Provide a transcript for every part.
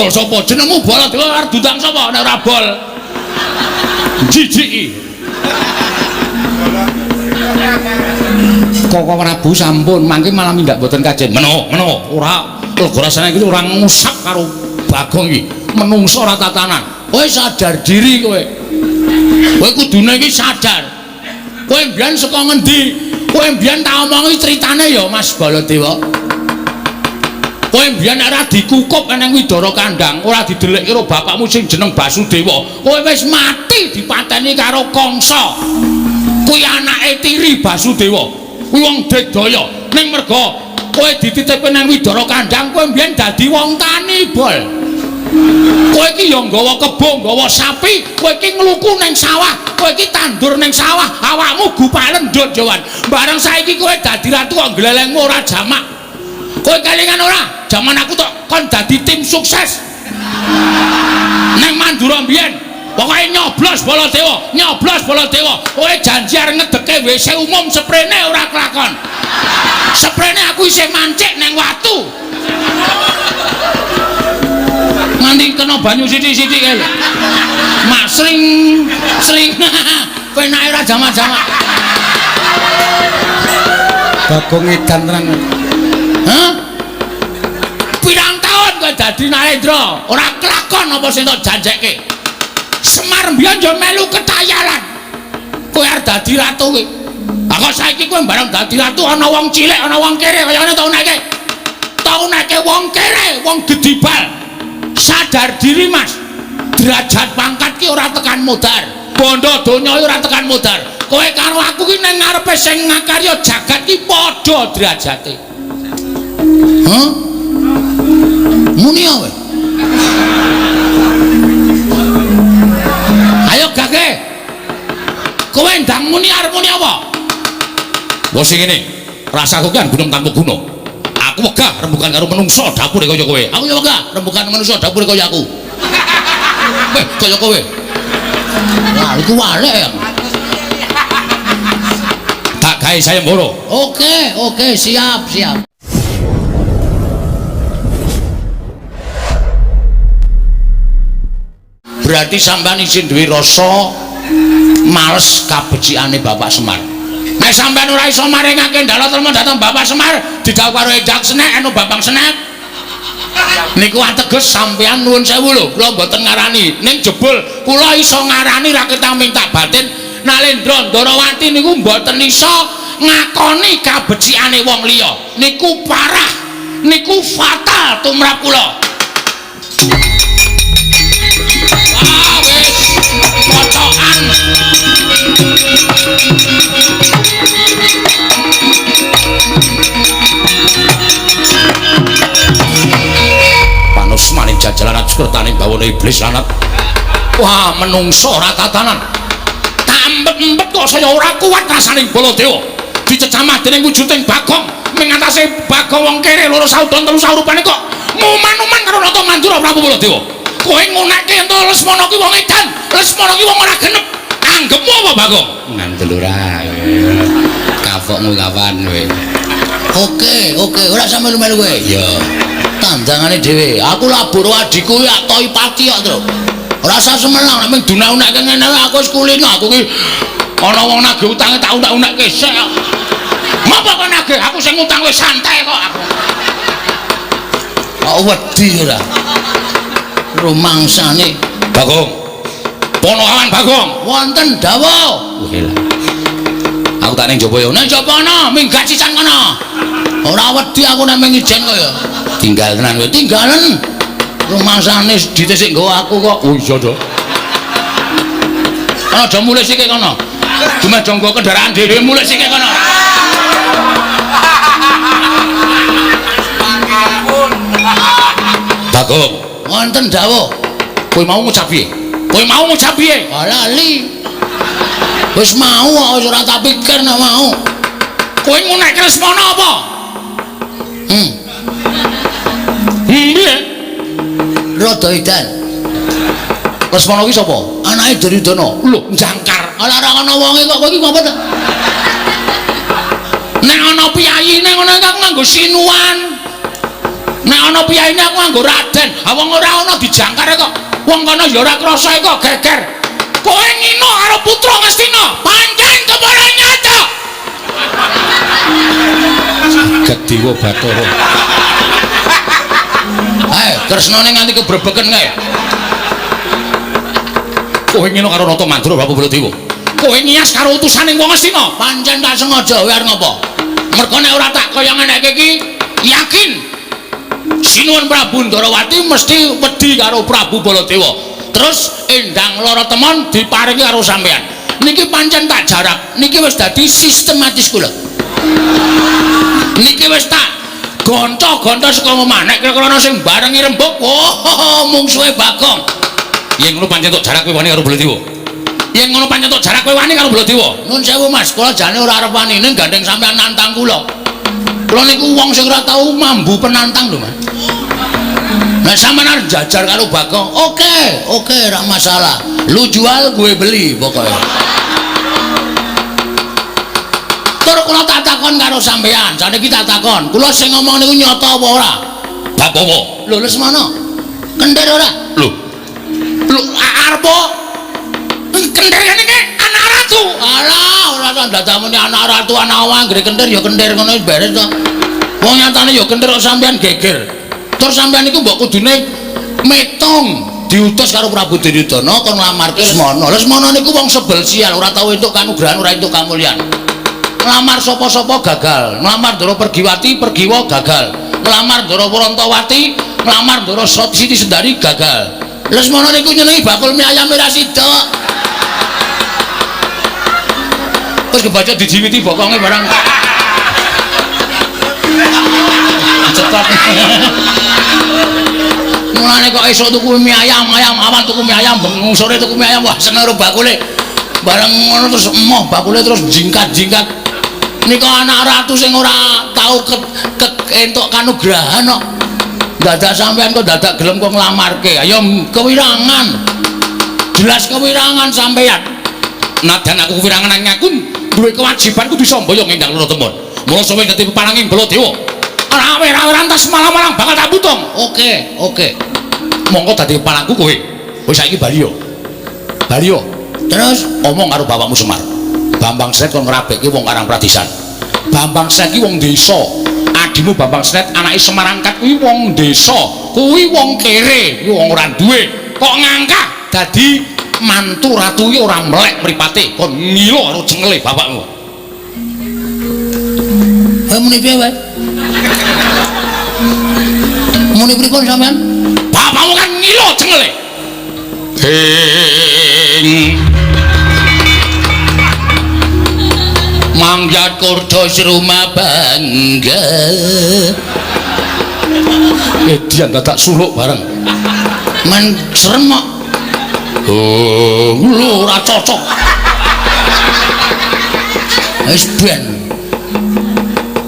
Bol sapa jenengmu Baladewa arep dudang sapa nek ora bol. Jijiki. Kok Prabu sampun mangke malam ndak mboten kajen. Meno, ora lega rasane iki ora ngusap karo Bagong iki. Menungso ora tatanan. Kowe sadar diri kowe. Kowe kudune iki sadar. Kowe mbiyen saka ngendi? Kowe mbiyen tak omongi critane ya Mas Baladewa. Kowe mbiyen ora dikukup nang Widara Kandang, ora didelik karo bapakmu sing jeneng Basudewa. Kowe wis mati dipateni karo Kangsa. Kuwi anake tiri Basudewa. Kuwi wong Dedaya. Ning merga kowe dititipke nang Widara Kandang, kowe mbiyen dadi wong tani, Bol. Kowe iki ya nggawa kebo, nggawa sapi, kowe iki ngluku ning sawah, kowe iki tandur ning sawah, awakmu gupalen ndut Jawan. Bareng saiki kowe dadi ratu kok glelengmu ora jamak. Kowe kelingan ora? Jaman aku tok kon dadi tim sukses. Neng Mandura mbiyen, pokoke nyoblos Baladewa. Kowe janji arep ngedeke WC umum sprene ora kelakon. Sprene aku isih mancik neng watu. Nganti kena banyu sithik-sithik kae lho. Mak sring. Kowe nek ora jamak-jamak. Bagong edan tenan. Hah? Pirang tahun kowe dadi Narendra, ora kelakon apa sing tak janjekke. Semar mbiyen yo melu ketayalan. Kowe arep dadi ratu kowe. Lah kok saiki kowe bareng dadi ratu ana wong cilik, ana wong kere kaya ngene tau neke. Tau neke wong kere, wong gedibal. Sadar diri Mas. Derajat pangkat ki ora tekan modar. Bondo donya ora tekan modar. Kowe karo aku ki ning ngarepe sing ngakarya jagat ki padha derajate. Hah? Muni ae. Ayo gage. Kowe ndang muni arep muni apa? Wong sing ngene, rasaku kan gunung tanpa gunung. Aku wegah rembugan karo menungso dapure kaya kowe. Aku ya wegah rembugan menungso dapure kaya aku. Kaya kowe. Wah, iku walek ya. Tak gawe sayembara. Oke, siap. Berarti sampean isin duwe rasa males kabecikane Bapak Semar. Nek sampean ora iso maringake ndalatemon dhateng Bapak Semar, didhawuh karo Endak Senek anu Bambang Senek. Niku ateges sampean nuwun sewu lho, kula mboten ngarani. Ning jebul kula iso ngarani ra ketang minta batin. Nalendra Ndarawati niku mboten iso ngakoni kabecikane wong liya. Niku parah. Niku fatal tumrap kula. Wis pocokan. Panus maning jajalan surtaning bawana iblis lanat. Wah, menungso ora tatanan. Tambet-embet kok saya ora kuat rasaning Baladewa. Dicecamah dening wujuding Bagong, mengatasi Bagong wong kere loro saudon telu saurupane kok muman-muman karo Rata Mandura Prabu Baladewa. Kowe ngunekke ento Lesmana ki wong edan, Lesmana ki wong ora genep. Anggepmu apa Bagong? Ngandel ora. Kapokmu kapan kowe? Oke, ora sampe melu kowe. Ya. Tandangane dhewe. Aku labur adikku ya tohi pati kok, Tru. Ora usah semenang nek mung dunak-unakke ngene aku wis kulino aku ki ana wong nagih utange tak unak-unakke sik. Mapa kok nagih? Aku sing utang wis santai kok aku. Kok wedi ora? Rumangsane Bagong. Ponokawan Bagong. Wonten dawuh. Aku tak ning jaba ya. Ning jaba ana, minggat sisan kono. Ora wedi aku nek mung ijen kok ya. Tinggal tenan kowe, tinggalen. Rumangsane ditisik nggawa aku kok. Oh iya to. Ana do mulih sik kono. Dumeh do nggawa kendaraan dhewe mulih sik kono. Bagong, wonten dawuh. Kowe mau ngucap piye? Lali. Wis mau kok ora tak pikir nek mau. Kowe ngunekke Lesmana apa? Piye? Rada edan. Lesmana ki sapa? Anake Duryudana. Lho, jangkar. Ala ora ana wonge kok kowe iki ngopo to? Nek ana piyayine ngono iki aku nganggo sinuan. Nek ana piyaine aku nganggo Raden, wong ora ana dijangkar kok. Wong kono ya ora krasa kok geger. Kowe ngino karo putra Ngastina, pancen kepara nyata. Gediwa Bathara. Ae, Kresnane nganti kebrebeken kae. Kowe ngino karo Rata Mandura Prabu Baladewa. Kowe ngias karo utusaning wong Ngastina, pancen tak sengaja wae arep ngopo? Mergo nek ora tak kaya ngenekke iki, yakin Sinuwun Prabu Ndarawati mesti wedi karo Prabu Baladewa. Terus endang lara temon diparingi karo sampean. Niki pancen tak jarak. Niki wis dadi sistematis kula. Niki wis tak gonta-gonta saka omah. Nek kira-kira sing barengi rembug, oh mungsuhe Bagong. Yen ngono pancen tok jarak kowe wani karo Baladewa. Yen ngono pancen tok jarak kowe wani karo Baladewa. Nuwun sewu Mas, kula jane ora arep wani ning gandeng sampean nantang kula. Kula niku wong sing ora tau mambu penantang lho, Mas. Nah sampean arep jajar karo Bagong. Oke, ora masalah. Lu jual gue beli pokoknya. Terus kula tak takon karo sampean, saniki tak takon. Kula sing ngomong niku nyata apa ora? Bapawa. Lho Lesmana. Kendir ora? Lho arep kendir kene iki anak ratu. Alah, ora tak dadamune anak ratu anak wong anggere kendir ya kendir ngono wis beres to. Wong nyatane ya kendir kok sampean geger. Terus sampean iku mbok kudune metong diutus karo Prabu Duryudana kon nglamarke Lesmana. Lesmana niku wong sebel sial, ora tau entuk kanugrahan, ora entuk kamulyan. Nglamar sapa-sapa gagal. Nglamar Ndara Pergiwati, Pergiwa gagal. Nglamar Ndara Wrantawati, nglamar Ndara Siti Sendari gagal. Lesmana niku nyenengi bakul mie ayam ora sida. Terus kebaca dijiwiti bokonge barang. Cepat. Mulane kok esuk tuku mie ayam, awan tuku mie ayam, bengi sore tuku mie ayam, wah seneng karo bakule. Bareng ngono terus emoh bakule terus jingkat-jingkat. Nika anak ratu sing ora tau entuk kanugrahan kok. Dadak sampean kok dadak gelem kok nglamarke. Ayo kewirangan. Jelas kewirangan sampean. Nadan aku kewirangan nang aku duwe kewajiban kudu sambaya ngendang lara temon. Mula sampeyan dadi peparanging Baladewa. Ora rantas malang-malang bakal tak putung. Oke. Monggo dadi kepalaku kowe. Wis saiki bali yo. Terus omong karo bapakmu Semar. Bambang Sret kon ngrabekke wong Karang Pradisan. Bambang Sret ki wong desa. Adimu Bambang Sret anake Semar Angkat kuwi wong desa. Kuwi wong kere, kuwi wong ora duwe. Kok ngangkat dadi mantu ratu ki ora melek mripate kon ngilo karo cengele bapakmu. Muni piye wae? Muni pripun sampean? Bapakmu kan ngilo cengele. Mangjat kurdo sruma bangga. Dian dadak suluk bareng. Men serem kok. Oh, lho ora cocok. Wis ben.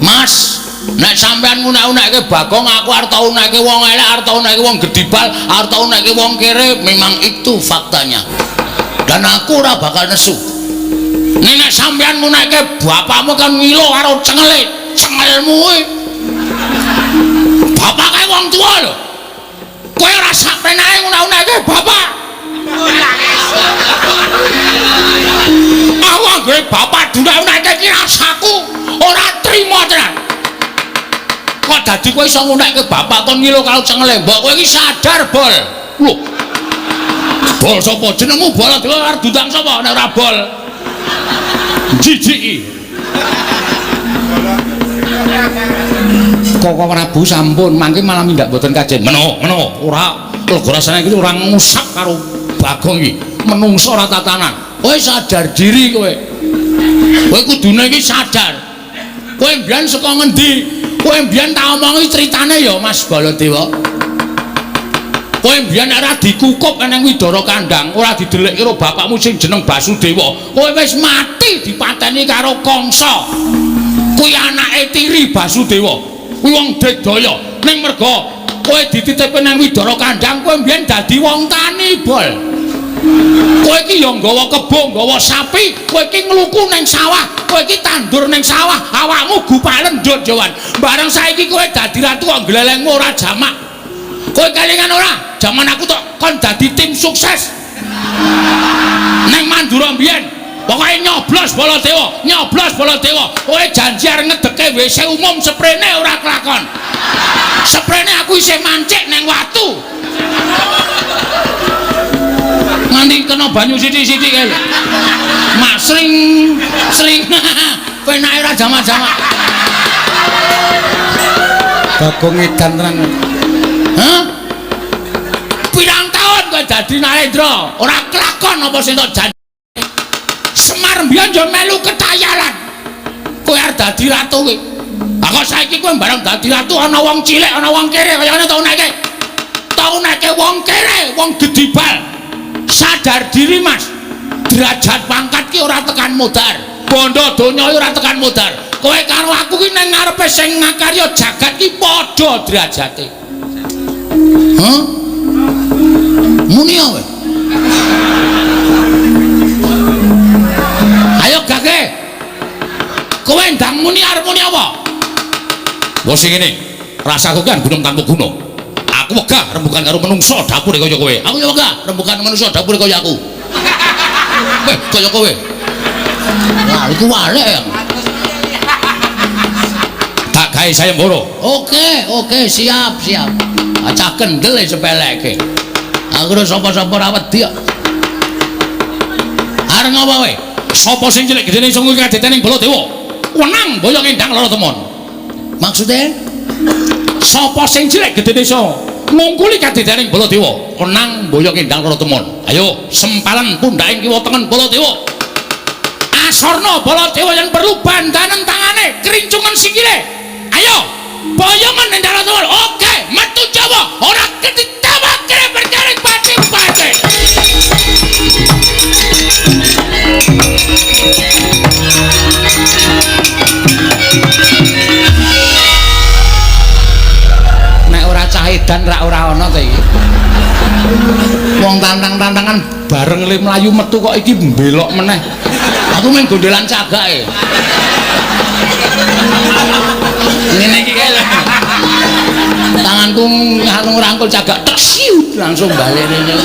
Mas, nek sampean ngunek-unekke Bagong, aku arep tau unekke wong elek, arep tau unekke wong gedibal, arep tau unekke wong kere, memang itu faktanya. Dan aku ora bakal nesu. Nek sampean ngunekke bapakmu kan ngilo karo cengelmu kuwi. Bapake wong tuwa lho. Kowe ora sapenake ngunek-unekke bapak. Aku anggere bapak dunek-unekke iki rasaku ora trima tenan. Kok dadi kowe iso ngunekke bapak kon ngilo karo cengele, mbok kowe iki sadar, Bol. Lho. Bol sapa jenengmu? Bol arep dundang sapa nek ora Bol? Jijiki. Kok Prabu sampun mangke malam mindak mboten kajen. Menawa ora lega rasane iki ora ngusap karo Bagong iki. Menungso ora tatanan. Kowe sadar diri kowe. Kowe kudune iki sadar. Kowe mbiyen saka ngendi? Kowe mbiyen tak omongi critane ya Mas Baladewa. Kowe mbiyen ora dikukup nang Widara Kandang, ora didelik karo bapakmu sing jeneng Basudewa. Kowe wis mati dipateni karo Kangsa. Kuwi anake tiri Basudewa. Kuwi wong Dedaya. Ning merga kowe dititipke nang Widara Kandang, kowe mbiyen dadi wong tani, Bol. Kowe iki ya nggawa kebo, nggawa sapi, kowe iki ngluku ning sawah, kowe iki tandur ning sawah, awakmu gupalen ndut Jawan. Bareng saiki kowe dadi ratu kok glelengmu ora jamak. Kowe kelingan ora? Jaman aku tok kon dadi tim sukses. Neng Mandura mbiyen, pokoke nyoblos Baladewa, nyoblos Baladewa. Kowe janji arep ngedeke WC umum sprene ora kelakon. Sprene aku isih mancik neng watu. Nganti kena banyu sithik-sithik kae. Mak sring penake ora jamak-jamak. Bagong edan tenan. Hah? Pirang tahun kowe dadi Narendra, ora kelakon apa sing tok janji. Semar mbiyen yo melu ketayalan. Kowe arep dadi ratu kowe. Lah kok saiki kowe bareng dadi ratu ana wong cilik, ana wong kere kaya ngene tau neke. Tau neke wong kere, wong gedibal. Sadar diri Mas, derajat pangkat ki ora tekan modar, bondo donya ora tekan modar. Kowe karo aku ki ning ngarepe sing ngakarya jagat ki padha derajate. Hah? Muni kowe. Ayo gage. Kowe ndang muni arep muni apa? Wong sing ngene, rasaku kan gunung tanpa gunung. Aku wegah rembukan karo menungso dapure kaya kowe. Aku ya wegah rembukan menungso dapure kaya aku. Kaya kowe. Wah, iku walek ya. Tak gawe sayembara. Oke, siap. Acah kendel sepeleke. Aku ora sapa-sapa ra wedi kok. Arep ngapa kowe? Sapa sing cilik gedene iso kuwi kadetening Baladewa? Wenang boyo ngendang lara temon. Maksude? Sapa sing cilik gedene iso ngungkuli kadedaning Baladewa, kenang boyo kendang karo temon. Ayo sempalan pundhaking kiwa tengen Baladewa. Asorna Baladewa yen perlu bandanen tangane, kerincungan sikile. Ayo boyongan ning dalan temon. Oke, metu Jawa, ora ketitamak kene berjaring pati-pati. Edan rak ora ana ta iki. Wong tantang-tantangan bareng le mlayu metu kok iki mbelok meneh. Aku mung gondelan cagake. Ngene iki kae lho. Tanganku anu ngrangkul cagak tek siut langsung balik rene.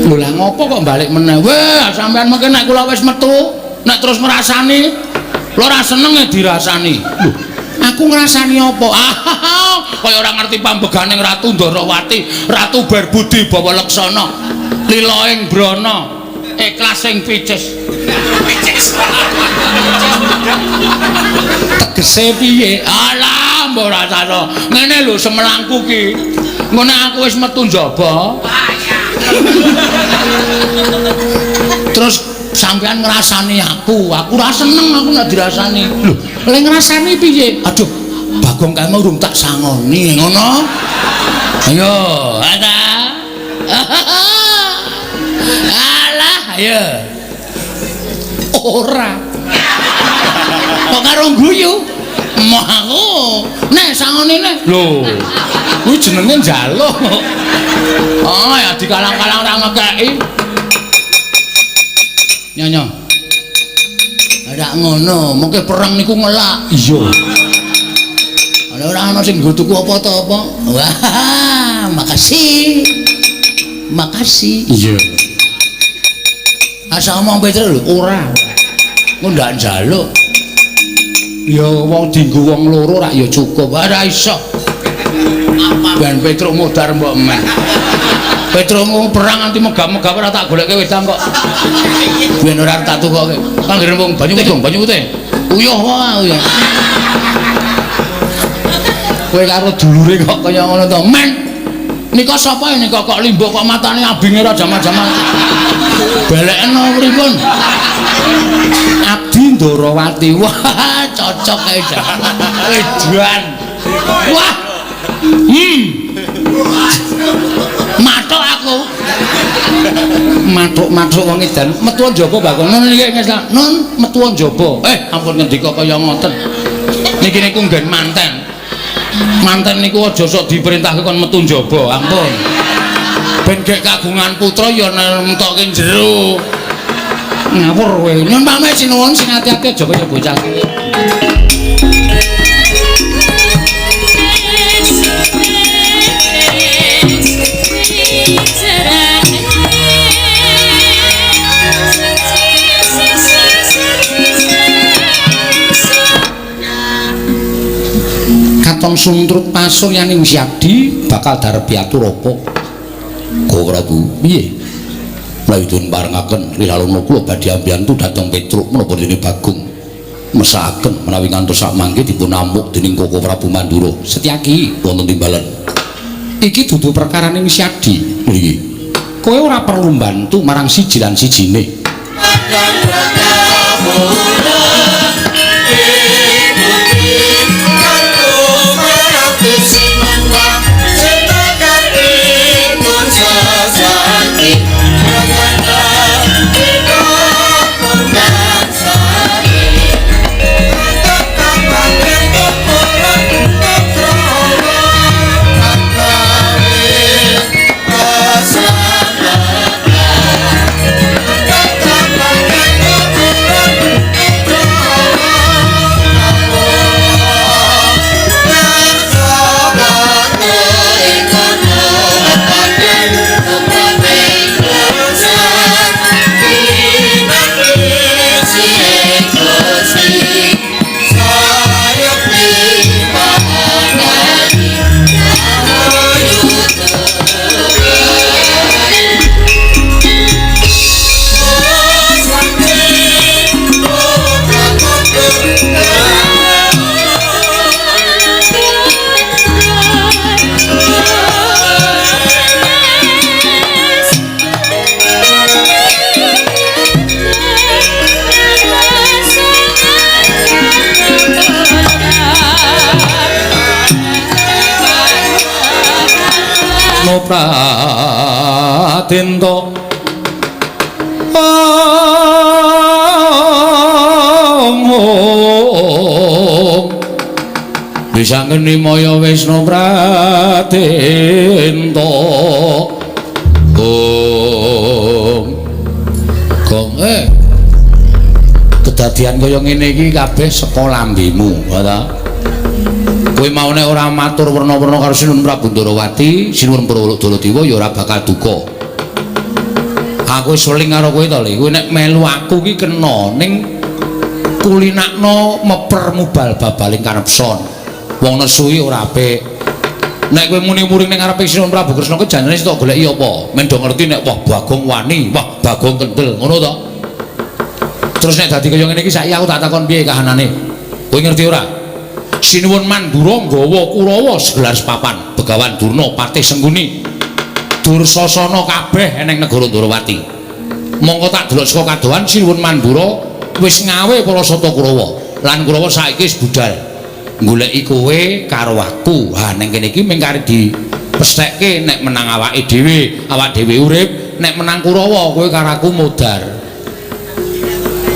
Lho lah ngopo kok balik meneh? Weh, sampean mengke nek kula wis metu, nek terus ngrasani, lho ora seneng ya dirasani. Lho, aku ngrasani apa? Kaya ora ngerti pambeganing Ratu Ndarawati, Ratu Barbudi Bawa Leksana, Liloing Brana, Iklasing Picis. Tegese piye? Alah, mbok ora sano. Ngene lho semelangku ki. Ngene aku wis metu njaba. Terus sampean ngrasani aku ora seneng aku nek dirasani. Lho, lek ngrasani piye? Aduh, Bagong kae urung tak sangoni ngono. Ayo, ada. Alah, ayo. Ora. Kok karo guyu? Emoh aku. Nek sangoni nek. Lho. Kuwi jenenge njaluk. Oh, ya dikalang-kalang ora ngekeki. Nyonya. Ada ngono, mengke perang niku ngelak. Iya. Ora ana sing nggo tuku apa to apa. Wah, makasih. Iya. Asa omong Petro lho, ora. Engko ndak njaluk. Ya wong dienggo wong loro rak ya cukup. Ora iso. Ben Petro modar mbok meh. Petro mau perang nganti megah-megah ora tak goleke wedang kok. Ben ora tak tukoke. Panggere wong banyu putih. Uyuh wae. Kowe karo dulure kok kaya ngono to. Men. Nika sapa nika kok limbo kok matane abinge ra jaman-jaman. Balekno pripun? Abdi Ndarawati. Wah, cocok kae jan. Edan. Wah. Matuk aku. Matuk wong edan. Metu njaba Bagong. Nun iki nun metu njaba. Ampun ngendika kaya ngoten. Niki niku nggen manten. Manten niku aja sok diperintahke kon metu njaba, ampun. ben gek kagungan putra ya nemtokke jero. Ngawur kowe. Nyun pamit sinuwun sing ati-ati aja kaya bocah iki. Katon suntrut pasung yaning Syadi bakal darepi atur apa? Go Prabu, piye? Laidun parengaken rilaluna kula badhe ambiyantu dhateng Petruk menapa dene Bagong mesakaken menawi ngantos sak mangke dipun amuk dening Koko Prabu Mandura. Setyaki wonten timbalan. Iki dudu perkara ning Syadi. Nggih. Kowe ora perlu bantu marang siji lan sijine. Pratendo bisa ngeni moyo Wisnu Pratendo Gong kedadian kaya ngene iki kabeh saka lambimu ta. Kowe maune ora matur werna-werna karo Sinuwun Prabu Ndarawati, Sinuwun Prabu Daladewa ya ora bakal duka. Aku wis weling karo kowe to, kowe nek melu aku iki kena ning kulinakno meper mubal babaling karepson. Wong nesu iki ora apik. Nek kowe muni-muring ning ngarepe Sinuwun Prabu Kresna kuwi janjane sik tak goleki apa? Men do ngerti nek wah Bagong wani, wah Bagong kendel, ngono to. Terus nek dadi kaya ngene iki saiki aku tak takon piye kahanane. Kowe ngerti ora? Sinuwun Mandura nggawa Kurawa segelar papan, Begawan Durna Patih Sengguni. Dursasana kabeh eneng negara Ndarawati. Monggo tak delok saka kadohan Sinuwun Mandura wis ngawe para sata Kurawa. Lan Kurawa saiki wis budal. Goleki kowe karo aku. Ha ning kene iki mung kare dipesthekke nek menang awake dhewe, awak dhewe urip, nek menang Kurawa kowe karo aku modar.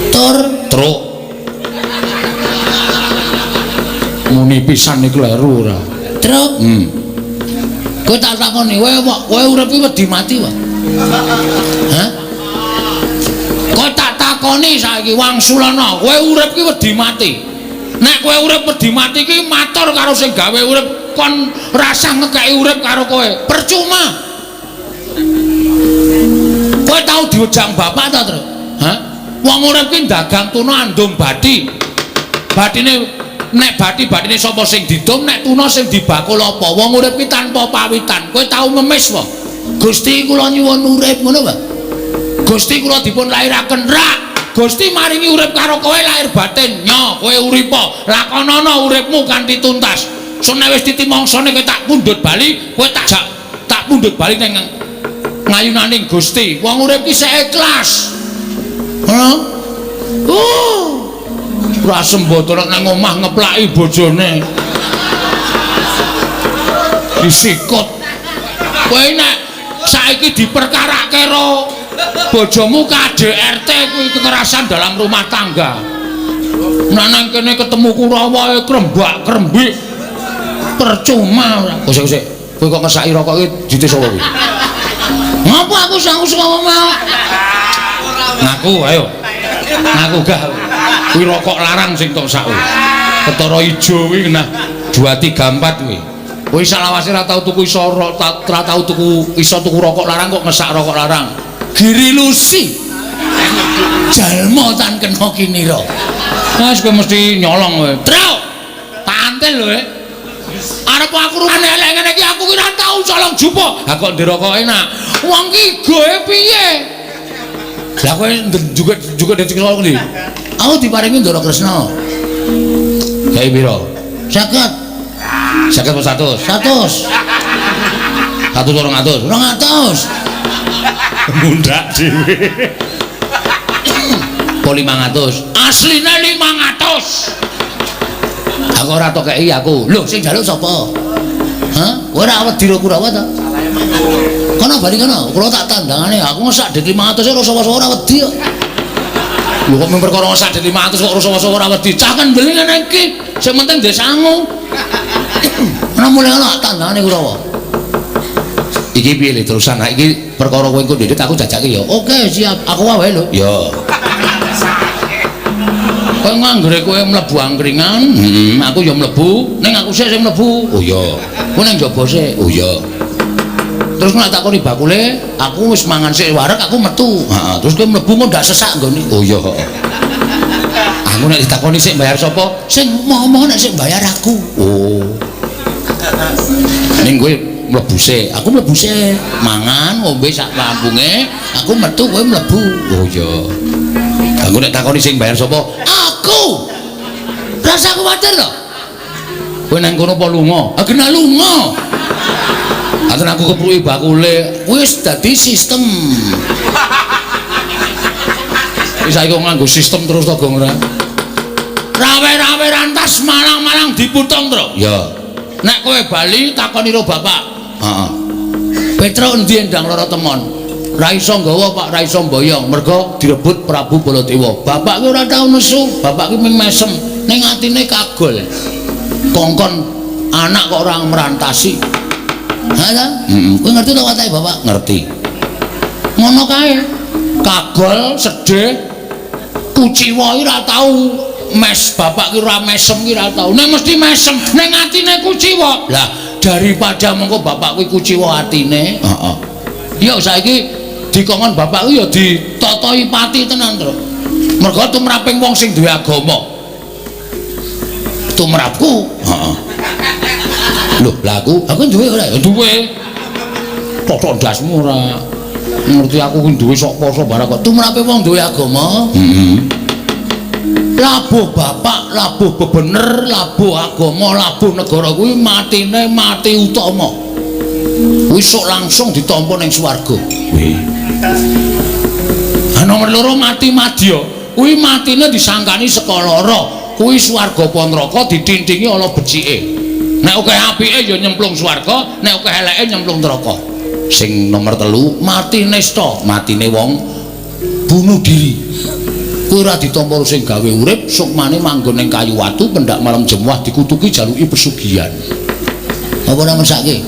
Tur truk muni pisan iki kleru ora. Truk. Kowe tak takoni, kowe urip iki wedi mati wae. Hah? Kowe tak takoni saiki Wangsulana, kowe urip iki wedi mati. Nek kowe urip wedi mati iki matur karo sing gawe urip kon rasa ngekeki urip karo kowe. Percuma. Kowe tau diojang bapak ta, Truk? Hah? Wong urip ki dagang tuna andum bathi. Bathine nek bathine sapa sing didum, nek tuna sing dibakul apa? Wong urip ki tanpa pawitan. Kowe tau memis wae. Gusti kula nyuwun urip ngono wae. Gusti kula dipun lairaken rak. Gusti maringi urip karo kowe lahir batin. Nyo, kowe uripa. Lakonana uripmu kanthi tuntas. Sone wis titimangsane kowe tak pundhut bali, kowe tak pundhut bali ning ngayunaning Gusti. Wong urip ki sik ikhlas. Hah? Ora sembodo nang omah ngeplaki bojone. Disikut. Kowe nek saiki diperkarake karo bojomu KDRT kuwi kekerasan dalam rumah tangga. Nek nang kene ketemu Kurawa krembak-krembik. Percuma ora. Kok kowe kok ngesaki rokok iki jute sapa kuwi? Ngapa aku suka ngomong? Ngaku ayo. Ngaku gak. Kuwi rokok larang sing tok sak kuwi. Ketara ijo kuwi nah 2 3 4 kuwi. Kowe salawase ra tau tuku iso ra tau tuku rokok larang kok ngesak rokok larang. Giri lusi. Jalma tan kena kinira. Wes kowe mesti nyolong kowe. Truk. Tantel lho. Arep aku rupane elek ngene iki aku ki ra tau colong jupo. Ha kok ndirokok enak. Wong ki goe piye? Lah kowe juga dadi colong ndi? Aku diparingi Ndara Kresna. Kae piro? 50. 50 apa 100? 100. 200. Mundak dhewe. Po 500. Asline 500. Aku ora tok kei aku. Lho sing njaluk sapa? Hah? Ora wedi ro Kurawa ta? Kono bali kono. Kula tak tandangane aku ngesak dik 500 ora sapa-sapa ora wedi kok. Lho kok perkara ngesak dik 500 kok ora sapa-sapa ora wedi. Cah kan beli ngene iki. Sing penting desangu. Ora mulai ana tandangane Kurawa. Iki piye le terusan? Iki perkara kowe engko ndhedhet aku jajake ya. Oke, siap. Aku wae lho. Ya. Kowe nganggere kowe mlebu angkringan, aku ya mlebu, ning aku sik sing mlebu. Oh iya. Kowe ning njaba sik. Oh iya. Terus nek takoni bakule, aku wis mangan sik wareg, aku metu. Heeh, terus kowe mlebu kok ndak sesak nggone. Oh iya. Aku nek ditakoni sik bayar sapa? Sing momo nek sik bayar aku. Oh. Ning kowe mlebu sik, aku mlebu sik, mangan, ngombe sak lampunge, aku metu kowe mlebu. Oh iya. Aku nek takoni sing bayar sapa? Aku. Rasa kuwatir to. Kowe nang kono apa lunga? Agena lunga. Aten aku kepruki bakule, wis dadi sistem. Wis saiki nganggo sistem terus to, Gong ora. Rawe-rawe rantas malang-malang diputung, Tru. Ya. Nek kowe bali takoni ro bapak. Heeh. Petruk endi endang lara temon? Ra iso nggawa Pak, ra iso mboyong mergo direbut Prabu Baladewa. Bapak ki ora tau nesu, bapak ki ming mesem ning atine kagol. Kongkon anak kok ora merantasi. Ha ta? Kowe ngerti to watake bapak? Ngerti. Ngono kae. Kagol, sedih, kuciwa ora tau mes, bapak ki ora mesem ki ora tau. Nek mesti mesem ning atine kuciwa. Lah daripada mengko bapak kuwi kuciwa atine, heeh. Ya saiki dikongkon bapak ku ya ditotoi pati tenan, Tru. Mergo tumraping wong sing duwe agama. Tumrapku, heeh. Lho, lah aku duwe ora? Ya duwe. Tok ndasmu ora ngerti aku ku duwe sok poso barang kok tumrape wong duwe agama. Heeh. Labuh bapak, labuh bebener, labuh agama, labuh negara kuwi matine mati utama. Kuwi sok langsung ditampa ning swarga. Nomor 2 mati madya kuwi matine disangkani saka lara kuwi swarga apa neraka ditindingi ala becike nek akeh apike ya nyemplung swarga nek akeh eleke nyemplung neraka sing nomor 3 mati nista matine wong bunuh diri kuwi ora ditampa sing gawe urip sukmane manggon ning kayu watu pendak malam jemuah dikutuki jaluki pesugihan apa nang mesake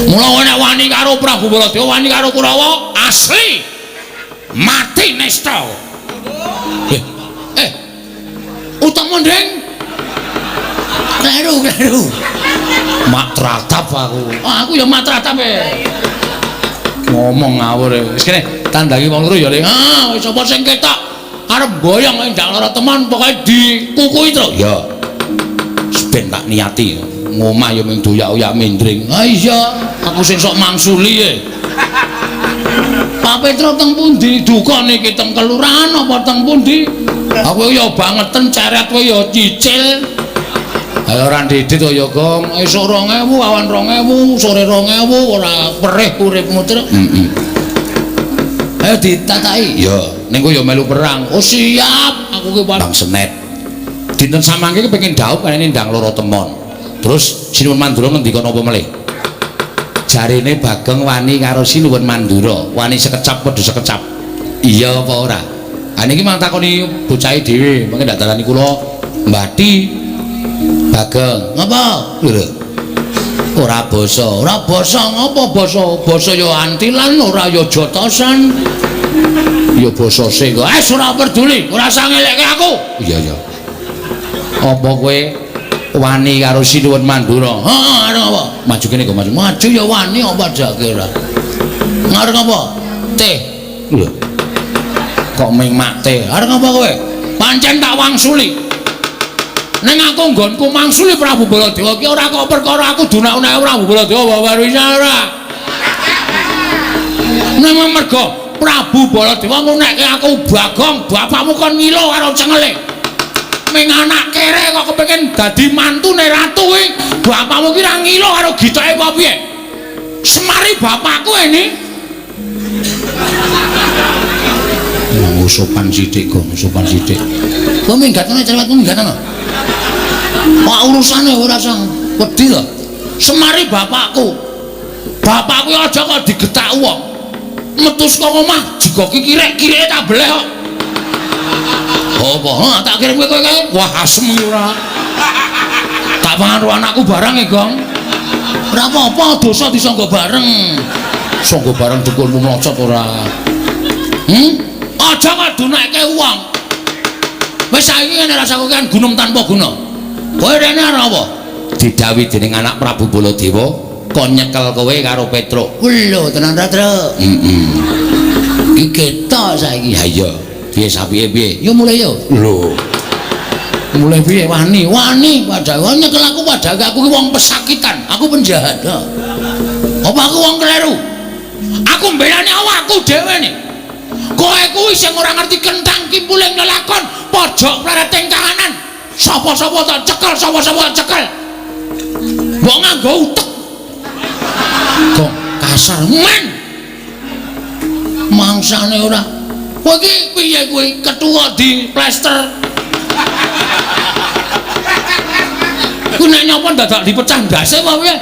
mula nek wani karo Prabu Baladewa wani karo Kurawa asli mati nesta. Utama ndeng. Kleru. Mak tratap aku. Aku ya mak tratap ngomong ngawur wis kene tandangi wong loro ya le. Wis sapa sing ketok arep boyong ndang lara teman pokoke dikukui Tru. Ya. Ben tak niati ngomah ya ming doyak-oyak mindring. Ha iya, aku sing sok mangsuli Pak Petro teng pundi? Duka niki teng kelurahan apa teng pundi? Aku ya bangeten ceret kowe ya cicil. Ayo ora ndidit kok ya, Gong. Esuk 2000, awan 2000, sore 2000 ora perih uripmu, Tru. Ayo ditataki. Ya, ning kowe ya melu perang. Oh siap, aku ki Bang Senet. Dinten samangke kepengin dhaup kanene ndang loro temon. Terus Sinuwun Mandura ngendika napa melih? Jarine Bagong wani karo Sinuwun Mandura, wani sekecap padha sekecap. Iya apa ora? Ha niki mang takoni bocahe dhewe, mengke ndak darani kula Mbati. Bagong. Ngapa? Lho. Ora basa ngapa basa ya antilan ora ya jotosan. Ya basa sing kok ora peduli, ora usah ngelekke aku. Iya. Apa kowe wani karo Sinuwun Mandura? Heeh, arep apa? Maju kene kok maju. Maju ya wani apa padake ora. Ngarep apa? Teh. Lho. Kok ming mak teh. Arep apa kowe? Pancen tak wangsuli. Ning aku nggonku mangsuli Prabu Baladewa ki ora kok perkara aku dunak-unak Prabu Baladewa babar bisa ora. Nang mergo Prabu Baladewa ngunekke aku Bagong, bapakmu kon ngilo karo cengele. Ming anak kere kok kepengin dadi mantune ratu kuwi. Bapakmu ki ra ngilo karo gitoke apa piye? Semari bapakku ini. Sopan sithik kok, sopan sithik. Kok minggatane cerewetmu minggatane. Pak urusane ora sang wedi to. Semari bapakku. Bapakku aja kok digetak wong. Metu saka omah digoki kirek-kireke tak beleh kok. Apa? Ha tak kirim kowe. Wah asem ora. Tak pangan karo anakku barang e, Gong. Ora apa-apa dosa disangga bareng. Sangga bareng dukulmu mlocot ora. Aja kok dunekke wong. Wis saiki ngene rasaku kan gunung tanpa guna. Kowe rene arep apa? Didhawuhi dening anak Prabu Baladewa, kon nyekel kowe karo Petruk. Lho, tenan ra, Truk? Iki ketok saiki. Ha iya. Piye sapike piye? Ya mulai yo. Lho. Mulai piye wani padahal nyekel aku padahal aku ki wong pesakitan, aku penjahat. Apa aku wong kleru? Aku mbelani awakku dhewe ne. Kowe kuwi sing ora ngerti kentang kimpuling lelakon pojok plereting kahanan. Sapa-sapa tak cekel, sapa-sapa cekel. Mbok nganggo utek. Kok kasar men. Mangsane ora. Kowe iki piye kuwi ketua di plester? Ku nek nyapa dadak dipecah ndase apa piye?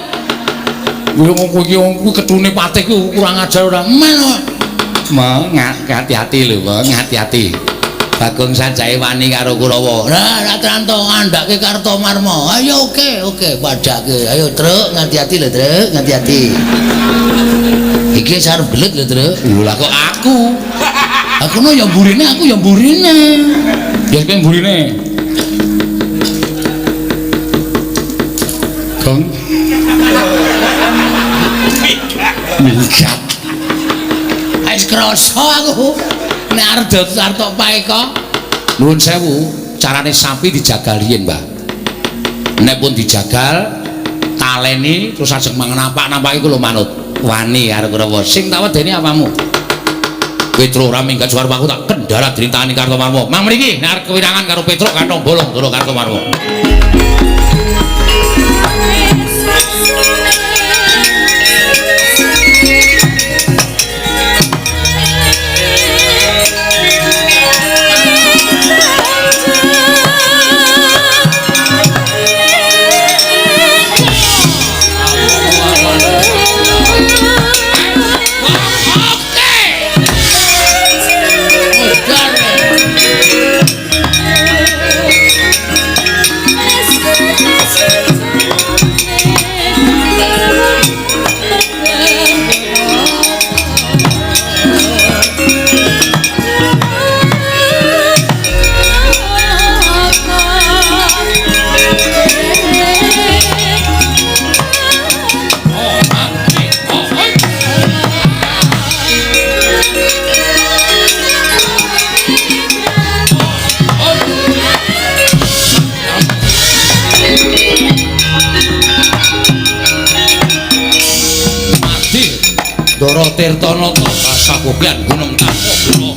Kowe iki ketune patih ku kurang ajar ora men. Mo ngati-ati lho, Mo ngati-ati. Bagong sajake wani karo Kurawa. Lah Tranto ngandhake Kartomarma. Ayo oke padake. Ayo Truk ngati-ati lho Truk, ngati-ati. Iki sarep belet lho Truk. Lho lah kok aku. Aku no ya mburine, aku ya mburine. Ya kowe mburine. Gong. Minggat. Wis krasa aku nek arep dartok paeka. Nuwun sewu, carane sapi dijagal riyen, Mbah. Nek pun dijagal, taleni terus ajeng mangan-napak iku lho manut. Wani karo Kurawa. Sing tak wedeni apamu? Petruk ora minggat suar aku tak kendharat dritani Kartomarma. Mang mriki nek arep kewirangan karo Petruk kantong bolong karo Kartomarma. Dara Tirtanata Pasakobyan Gunung Tanpa Guna.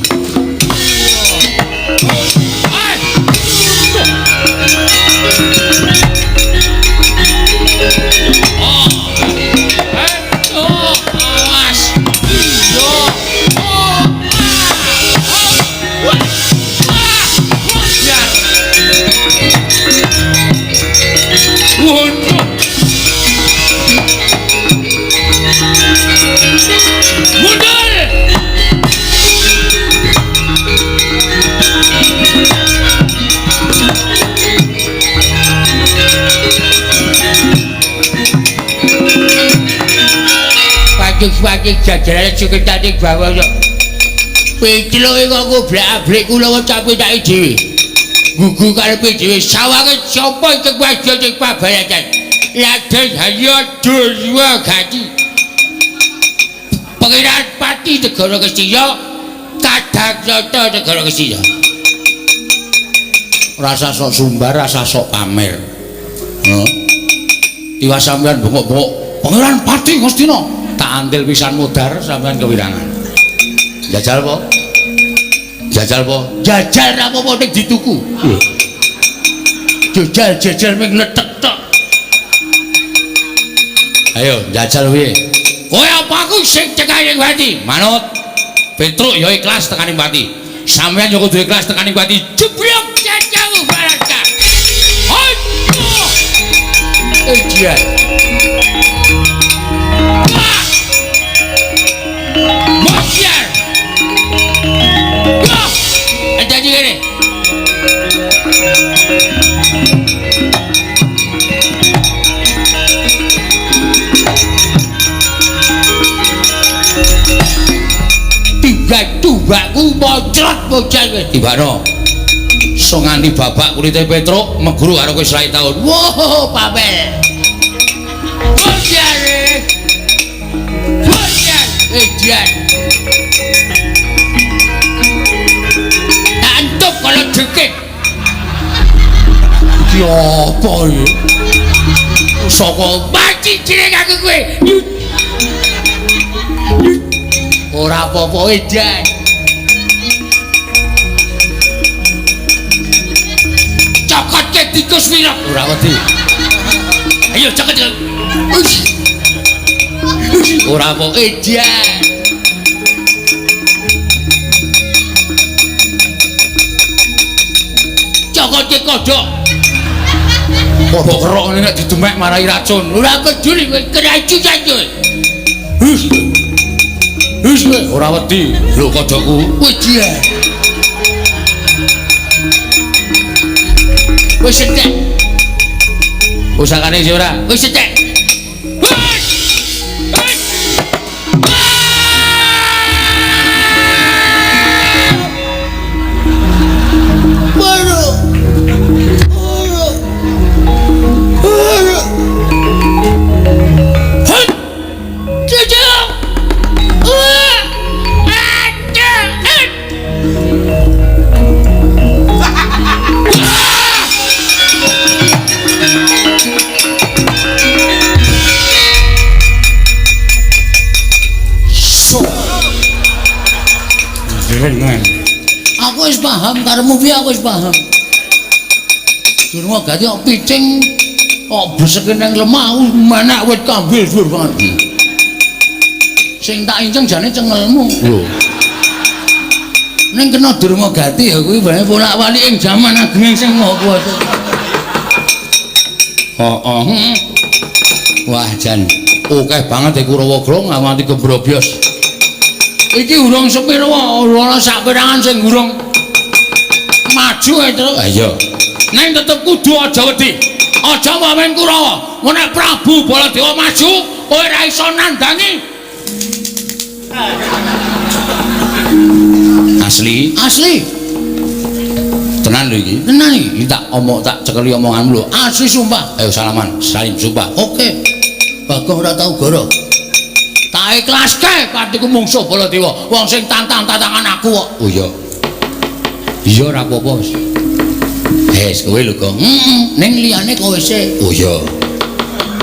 jajaran cukup tadi bawa kok. Pitlo iki kok goblak-ablik kula kok capek tak dhewe. Gugu karepe dhewe sawange sapa iki wadya sing pabayakan. Laden hayo durwa gati. Pangeran Pati Negara Kesiya, Kadhaksata Negara Kesiya. Rasa sok sumbar, rasa sok pamer. Heeh. Iwas sampean bengok-bengok. Pangeran Pati Ngastina, tak andil pisan modar sampean kewirangan. Jajal po? Jajal po? Jajal apa-apa ning dituku. Jajal ming letek tok. Ayo, jajal piye? Kowe apa aku sing tekaning Pati? Manut. Petruk ya ikhlas tekaning Pati. Sampeyan yo kudu ikhlas tekaning Pati. Jeblok jajal baraka. Aduh. Ejian. Mosiar. Wah. Ada di sini. Tibakku mocrot bocah kowe. Tibakno. So nganti babak kulite Petruk meguru karo kowe selai taun. Wow, papel. Bocah. Bocah. Ejian. Antuk kalau dikit. Ki apa iki? Saka mati jeneng aku kowe. Ora apa-apa edan. Cokotke tikus wirok ora wedi. Ayo cokot. Ora apa edan. Cokotke kodhok. Kodhok kerok ngene nek didemek marai racun. Ora peduli kowe keracunan kowe. Wis ora wedi lho kodhokku. Wejian. Wis entek. Usahane sih ora. Wis entek. Aku wis paham karemu piye aku wis paham. Durung gati kok picing kok beseke nang lemah manak wit kambil dhuwur banget. Sing tak inceng jane cengelmu. Lho. Ning kena durung gati ya kuwi bae bolak-balik ing jaman ageng sing mau kuwasa. Heeh. Wah jan akeh banget iku Rawagrong nganti kebrobyos. Iki urung sepiro ora sak perangan sing urung maju ae terus. Ha iya. Neng tetep kudu aja wedi. Aja mamen Kurawa. Nek Prabu Baladewa maju, kowe ora iso nandangi. Asli? Asli. Tenan lho iki. Tenan iki. Tak cekeli omonganmu lho. Asli sumpah. Ayo salaman, salim sumpah. Oke. Bagong ora tau goro. Tak ikhlaske patiku mungsuh Baladewa. Wong sing tantang-tantangan aku kok. Oh iya. Iya ora apa-apa. Wis kowe lho, Gong. Ning liyane kowe sik. Oh iya.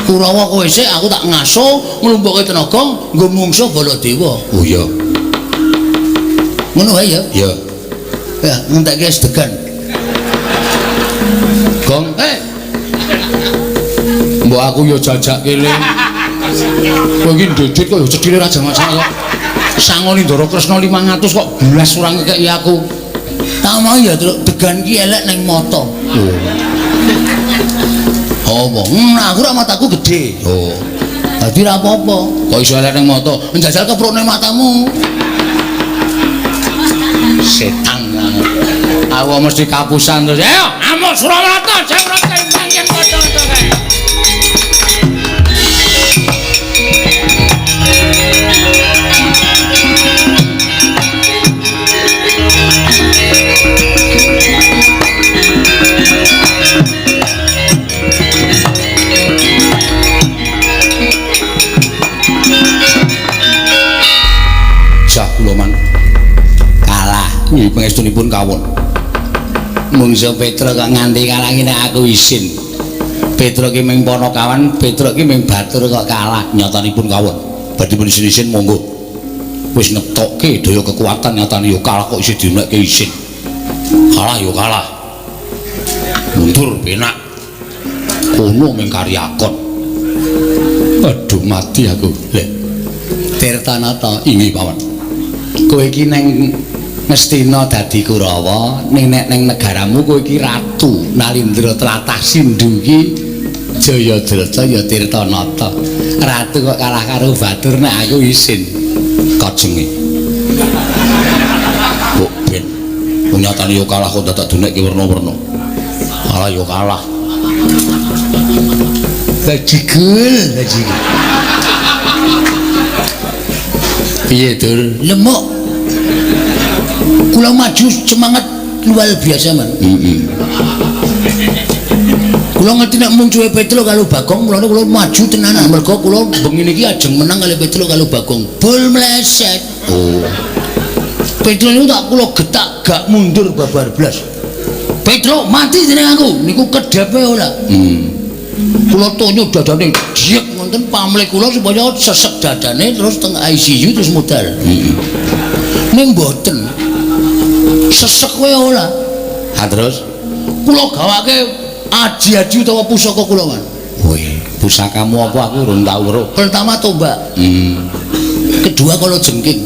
Kurawa kowe sik aku tak ngaso nglumpukke tenaga nggo mungsuh Baladewa. Oh iya. Ngono wae ya? Iya. Ya, ngentekke sedegan. Gong, mbok aku yo jajak kele. Kowe iki ndodit kok yo cedhile Raja Masaya. Sangoni Ndara Kresna 500 kok blas ora ngekeki aku. Tak mau ya degan ki elek ning mata. Oh, aku ora mataku gedhe. Oh. Dadi ora apa-apa. Kok iso elek ning mata? Njajal keprone matamu. Setan. Aku mesti kapusan terus. Ayo, amuk Suramarta, sing ora kembang yen kanca-kanca kae. gajah kula man. Kalah nggih pangestunipun kawon. Mungsu Petruk kok nganti kalah ngene aku isin. Petruk ki ming Panakawan, Petruk ki ming Batur kok kalah nyatanipun kawon. Badhe pun isin-isin monggo. Wis ngetokke daya kekuatan nyatane ya kalah kok isih dinekke isin. Kalah ya kalah. Mundur penak. Kono ming karyakon. Aduh mati aku. Lek Tirtanata inggih paman. Kowe iki neng Mestina dadi Kurawa, ning nek ning negaramu kowe iki ratu Nalindra tlatah Sindhu iki Jayadrata ya Tirtanata. Ratu kok kalah karo Batur nek aku isin. Kajenge. Kok ben nyatane yo kalah kok dadak dunekke werna-werna. Kalah yo kalah. Bajigul. Piye Dur? Lemuk. Kula maju semangat luar biasa man. Kula ngerti nek mung cuwe Petruk karo Bagong, mulane kula maju tenanan. Mergo kula bengi niki ajeng menang kali Petruk karo Bagong. Bol meleset. Oh. Petruk niku tak kula getak gak mundur babar blas. Petruk mati jeneng aku, niku kedepe ora. Kula tonyo dadane diek wonten pamlih kula supaya sesek dadane terus teng ICU terus modal. Ning mboten. Sesek kowe ora. Ha terus Kula gawake aji-aji utawa pusaka kula man. woi, pusakamu apa aku urung tau weruh. Pertama tombak. Kedua kala jengking.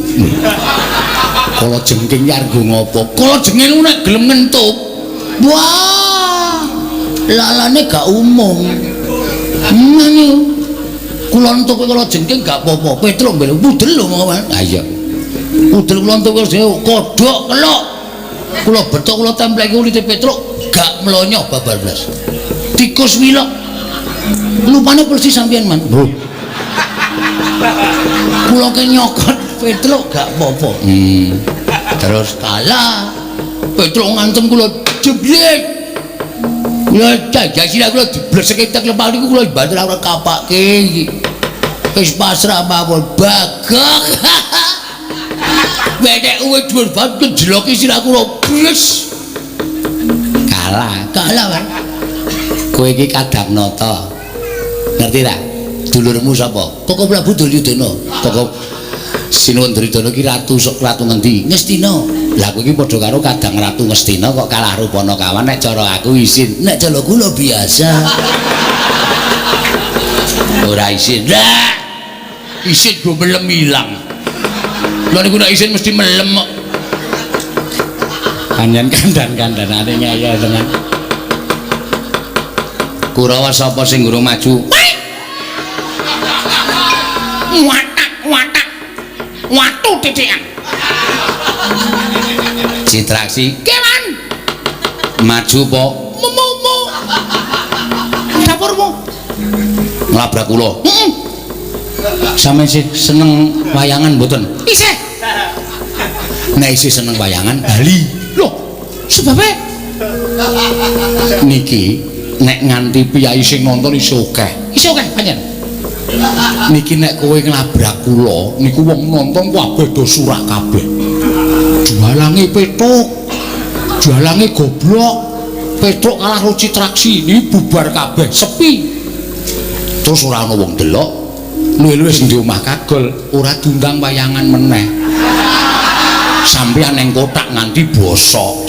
Kala jengking yargo ngopo? Kala jengking nek gelem ngentup. Wah. Lalane gak umum. Ngene. Kula entuk kala jengking gak apa-apa. Petruk mbel pudel lho monggo. Ha iya. Pudel kula entuk kodhok kelok. Kula betok kula templeki ulite Petruk gak mlonyoh babar blas. Tikus wilok. Lupane persis sampeyan man. Kula ke nyokot Petruk gak apa-apa. Terus kalah. Petruk ngancem kula jeblek. Kula jajasi kula dibleseke tek lepah niku kula banter ora kapake iki. Wis pasrah mawon Bagong. Wedek uwe dhuwur banget jeloki sirah kula bres. kalah Kan. kowe iki Kadamnata ngerti ta dulurmu sapa Koko Prabu Duryudana. kok Sinuwun Duryudana ki ratu ngendi Ngastina. lah kowe iki padha karo Kadang Ratu Ngastina kok kalah Rupanakawan nek cara aku isin Nek cara kula biasa. ora isin lah Isin go melem ilang. Lha niku nek isin mesti melem kok. panjen kandan-kandanane nyaya tenan Kurawa sapa sing guru maju Watak. Watu titikan. Citraksi Kewan. maju po Momo. Dapurmu. nglabrak kula Heeh. sampe sih seneng wayangan mboten Isih. nek isih seneng wayangan bali Loh, sebabe niki nek nganti piyai sing nonton isih akeh isih akeh panjen. niki nek kowe nglabrak kula niku wong nonton kabeh do surak kabeh jualange Petruk jualange goblok Petruk kalah karo Citraksi ini bubar kabeh sepi terus ora ana wong delok luwe-luwe sing di omah kagol ora diundang wayangan meneh sampeyan ning kotak nganti bosok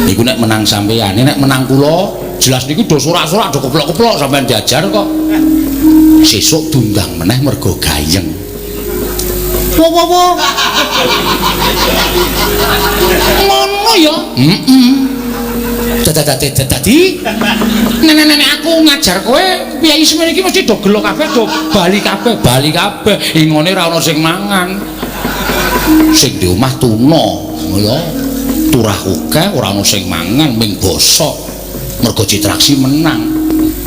niku nek menang sampeyan nek menang kula jelas niku do surak-surak do keplok-keplok sampeyan diajar kok sesuk diundang meneh mergo gayeng Wo. Ngono ya. Dadi Nenek aku ngajar kowe piyai semene iki mesti do gelo kabeh, do bali kabeh. ingone ora ana sing mangan sing di omah tuna ya turah akeh ora ana sing mangan ming bosok mergo Citraksi menang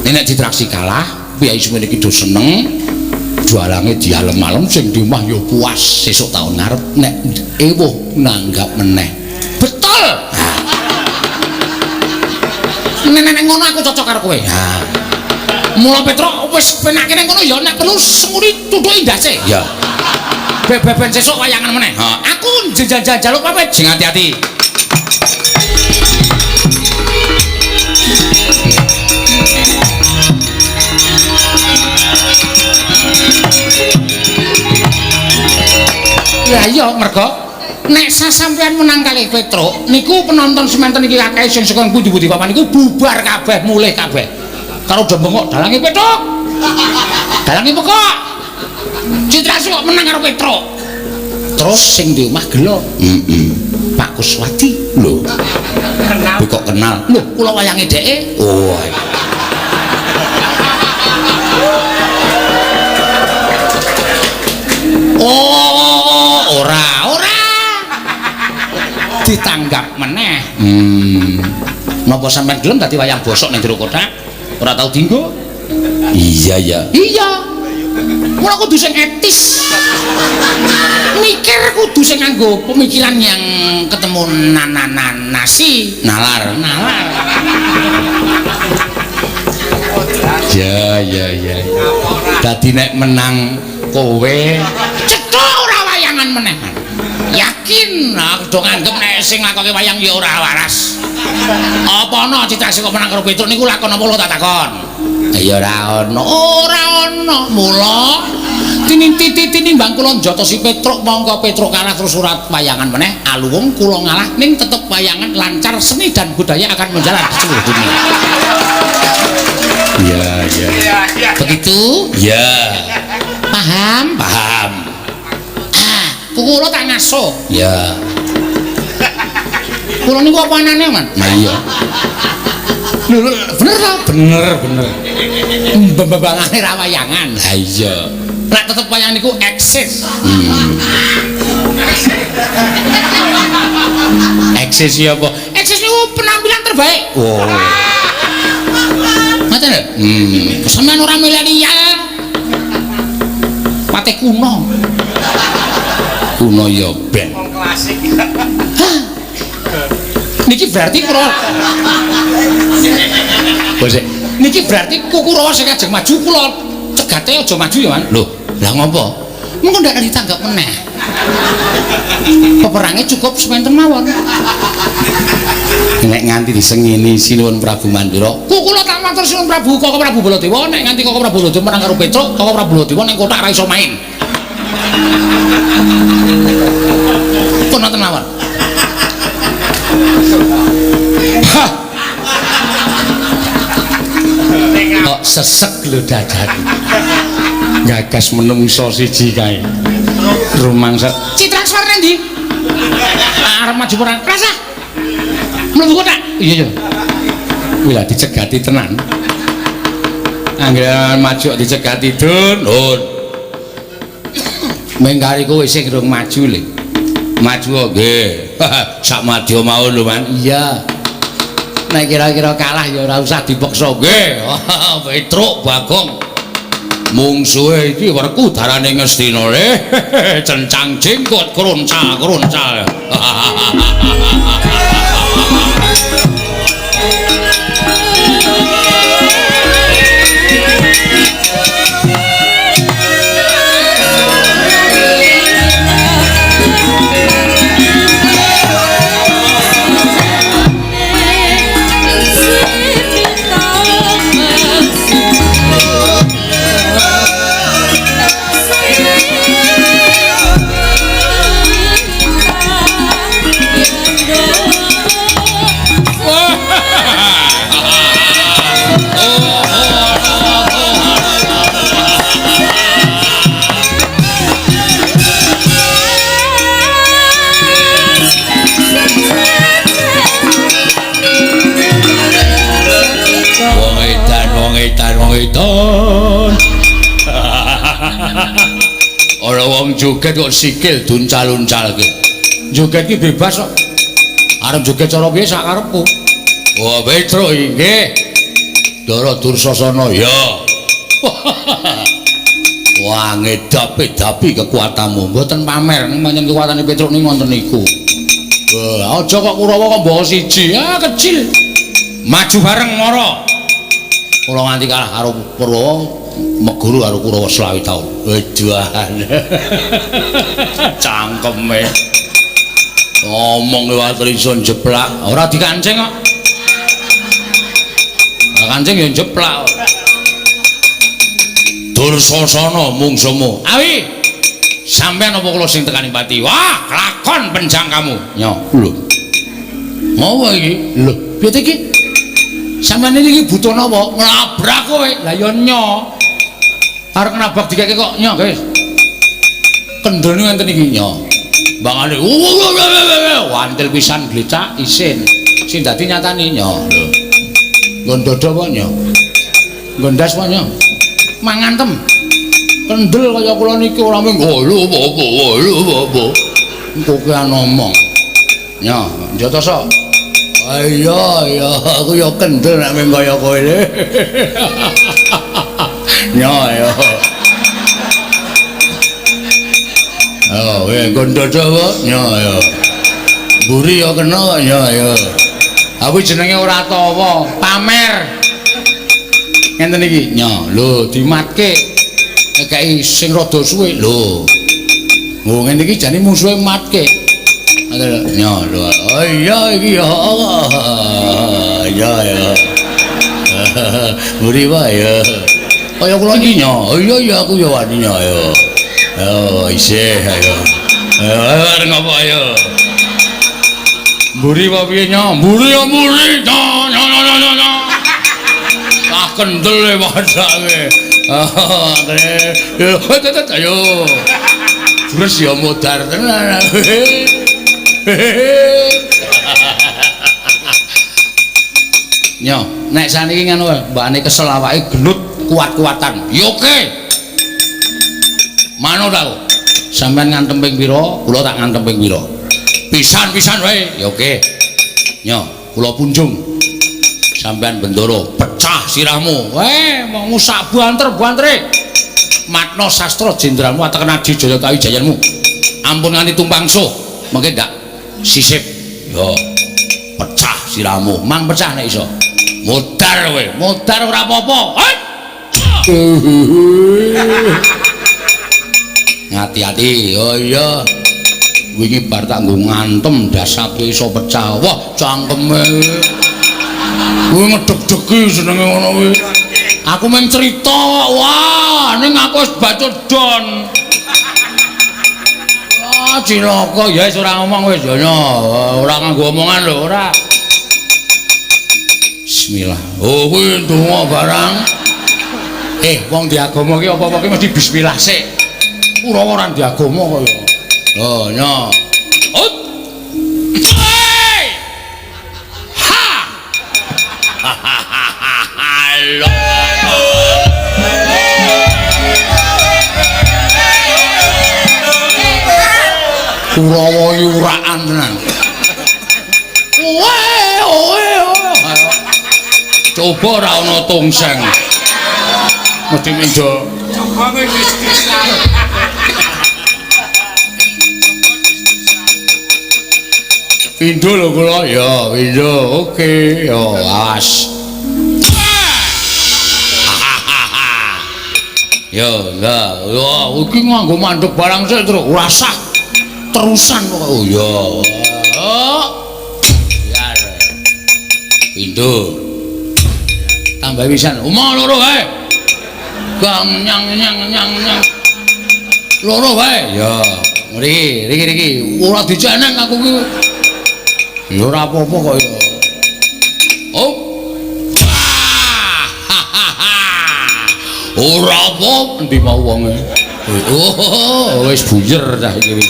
nek Citraksi kalah piyai semene iki do seneng jualange dialem-alem sing di omah ya puas sesuk taun ngarep nek ewuh nanggap meneh Betul. Nenek ngono aku cocok karo kowe. nah Mula Petruk wis penake ning kono ya nek perlu semuri tutuki ndase. ya ben sesuk wayangan meneh. Aku jaluk pamit. Sing hati-hati. Lah iya mergo nek sasampeyan menang kalih Petruk niku penonton semanten iki akeh sing saka pundi-pundi papan niku bubar kabeh mulih kabeh karo do bengok dalange Petruk dalange pekok Citra kok menang karo Petruk terus sing di omah gelo Pak Kuswati lho kok kenal lho kula wayange dheke Oh. oh ora ditanggap meneh napa sampean gelem dadi wayang bosok ning jero kotak ora tau dienggo Iya ya. iya kula kudu sing etis mikir kudu sing nganggo pemikiran yang ketemu nasi Nalar. Ya. dadi nek menang kowe cethuk ora wayangan meneh yakin aku do nganggep nek sing lakoke wayang ya ora waras apa ana Citra sing kok menang karo Petruk niku lakon apa lho tak takon Ya ora ono. mula tinimbang kula njotosi Petruk monggo Petruk kalah terus ora wayangan meneh aluwung kula ngalah ning tetep wayangan lancar seni dan budaya akan menjalar di seluruh dunia Ya. begitu Ya. paham kula tak ngaso Ya. kula niku apa anane man Nah iya. bener ta bener mbambangane ra wayangan Lah iya. nek tetep wayang niku eksis Eksis ya apa? eksis niku penampilan terbaik Oh. ngoten lho sampeyan ora milenial pate kuno Kuno ya ben. niki berarti kula Bose. niki berarti Kukurawa sing ajeng maju kula cegate aja maju ya man Loh, lah ngopo? mengko ndak ditanggap meneh peperange cukup semanten mawon Nek nganti disengini Sinuwun Prabu Mandura. kula tak matur Sinuwun Prabu Koko Prabu Baladewa nek nganti Koko Prabu Baladewa menang karo Petruk Koko Prabu Baladewa ning kotak ora iso main pun nonton mawon Kok sesek lho dadane. Gagas menungso siji kae. Rumangsa. Citra Swarna ndi? Arep maju perang. Rasa. Mlebu kotak. Iya. Kuwi lah dicegati tenan. Angger maju dicegati dun. Mengkari kowe sing durung maju le. Maju nggih. Sak madya mau lho, Man. Iya. Nek kira-kira kalah ya ora usah dipaksa nggih. Petruk Bagong. Mungsuhe iki werku darane Ngastina le. Cencang jenggot kronca. Wong ora wong joget kok sikil duncal-uncalke. Joget iki bebas kok. Arep joget cara piye sak karepku. Wah, Petruk nggih. Dara Dursasana ya. Wah, ngedapi kekuatanmu. Mboten pamer ning pancen kekuatane Petruk niku wonten niku. Wah, aja kok Kurawa kok mbok siji. Ah, kecil. Maju bareng mara. Kula nganti kalah karo Purwa meguru karo Kurawa selawi taun. Wedoan. Cangkeme. Ngomong liwat rison jeplak, ora dikancing kok. Ora kancing ya jeplak. Dursasana mungsumu. Awi. Sampeyan apa kula sing tekani pati? Wah, lakon penjang kamu. Nyo, lho. Ngopo iki? Lho, piye iki? Sampeyan iki butuh napa? Nglabrak kowe. Lah ya nyo. Arep nabrak dikeke kok nyo, guys. Kendhone ngenten iki nyo. Bangane wantil pisan glecak isin. Sing dadi nyatane nyo. Lho. Nggon dodo apa nyo? Nggondas apa nyo? Mangantem. Kendel kaya kula niki ora mung lho apa. Engko ki ngomong. Nyo, njotoso. Iya, aku ya kendel nek mung kaya kowe. Nyo, ya. Oh, gondodo apa? Nyo, ya. Mburi ya kena kok, nyo, ya. Aku jenenge ora tawa, pamer. Ngenten iki, nyo, lho dimatke. Kayak sing rada suwe, lho. Oh, ngene iki jane musuhe matke. Nyo, lho. Oh iya iki ya. Ya. Mburi wae ya. Kaya kula iki nyo. Oh iya aku ya wani nyo ya. Oh, isih ayo. Arep ngopo ayo? Mburi apa piye nyo? Mburi ya mburi. Nyo. Ah kendel e padake. Ayo. Terus ya modar tenan. Nyo, nek saniki ngono mbakane kesel awake genut kuat-kuatan. Ya oke. Mano ta? Sampeyan ngantem ping pira? Kula tak ngantem ping pira? Pisan-pisan wae. Ya oke. Nyo, kula punjung. Sampeyan bendoro pecah sirahmu. Mau ngusak banter-bantere. Matna sastra jenderalmu ateken Adi Jaya Kawijayanmu. Ampun nganti tumpang suh. Mengke ndak sisip. Yo. Pecah sirahmu. Mang pecah nek iso. Modar kowe. Modar ora apa-apa. Hati-hati. Oh iya. Wingi bar tak nggo ngantem dasake iso pecah. Wah, cangkeme. Kuwi ngedeg-degi jenenge ngono kuwi. Aku mung cerita, wah, ning aku wis bacot don. Ah, cilaka ya wis ora ngomong wis ya. Ora nganggo omongan lho, ora. Bismillah. Oh, kuwi ndonga barang. Wong di agama ki apa-apa ki mesti bismillah sik. Ora di agama kaya. Oh, nyo. Ut. Ha. Halo. Kurawa yuraan tenan. Oe. Coba ora ana tongseng. Mesti mindo. Coba wis bisa. Pindo lho kula ya, pindo. Oke, yo awas. Yo, enggak. Yo, iki nganggo mandek barang sik terus ora sah. Terusan kok. Oh ya. Oh. Biar. Pindo. Tambah pisan. Omah loro wae. Gang nyang. Loro wae. Ya. Riki. Ora diceneng aku ki. Ya ora apa-apa kok ya. Oh. Ora apa endi mau wonge. Oh, wis buyer dah iki wis.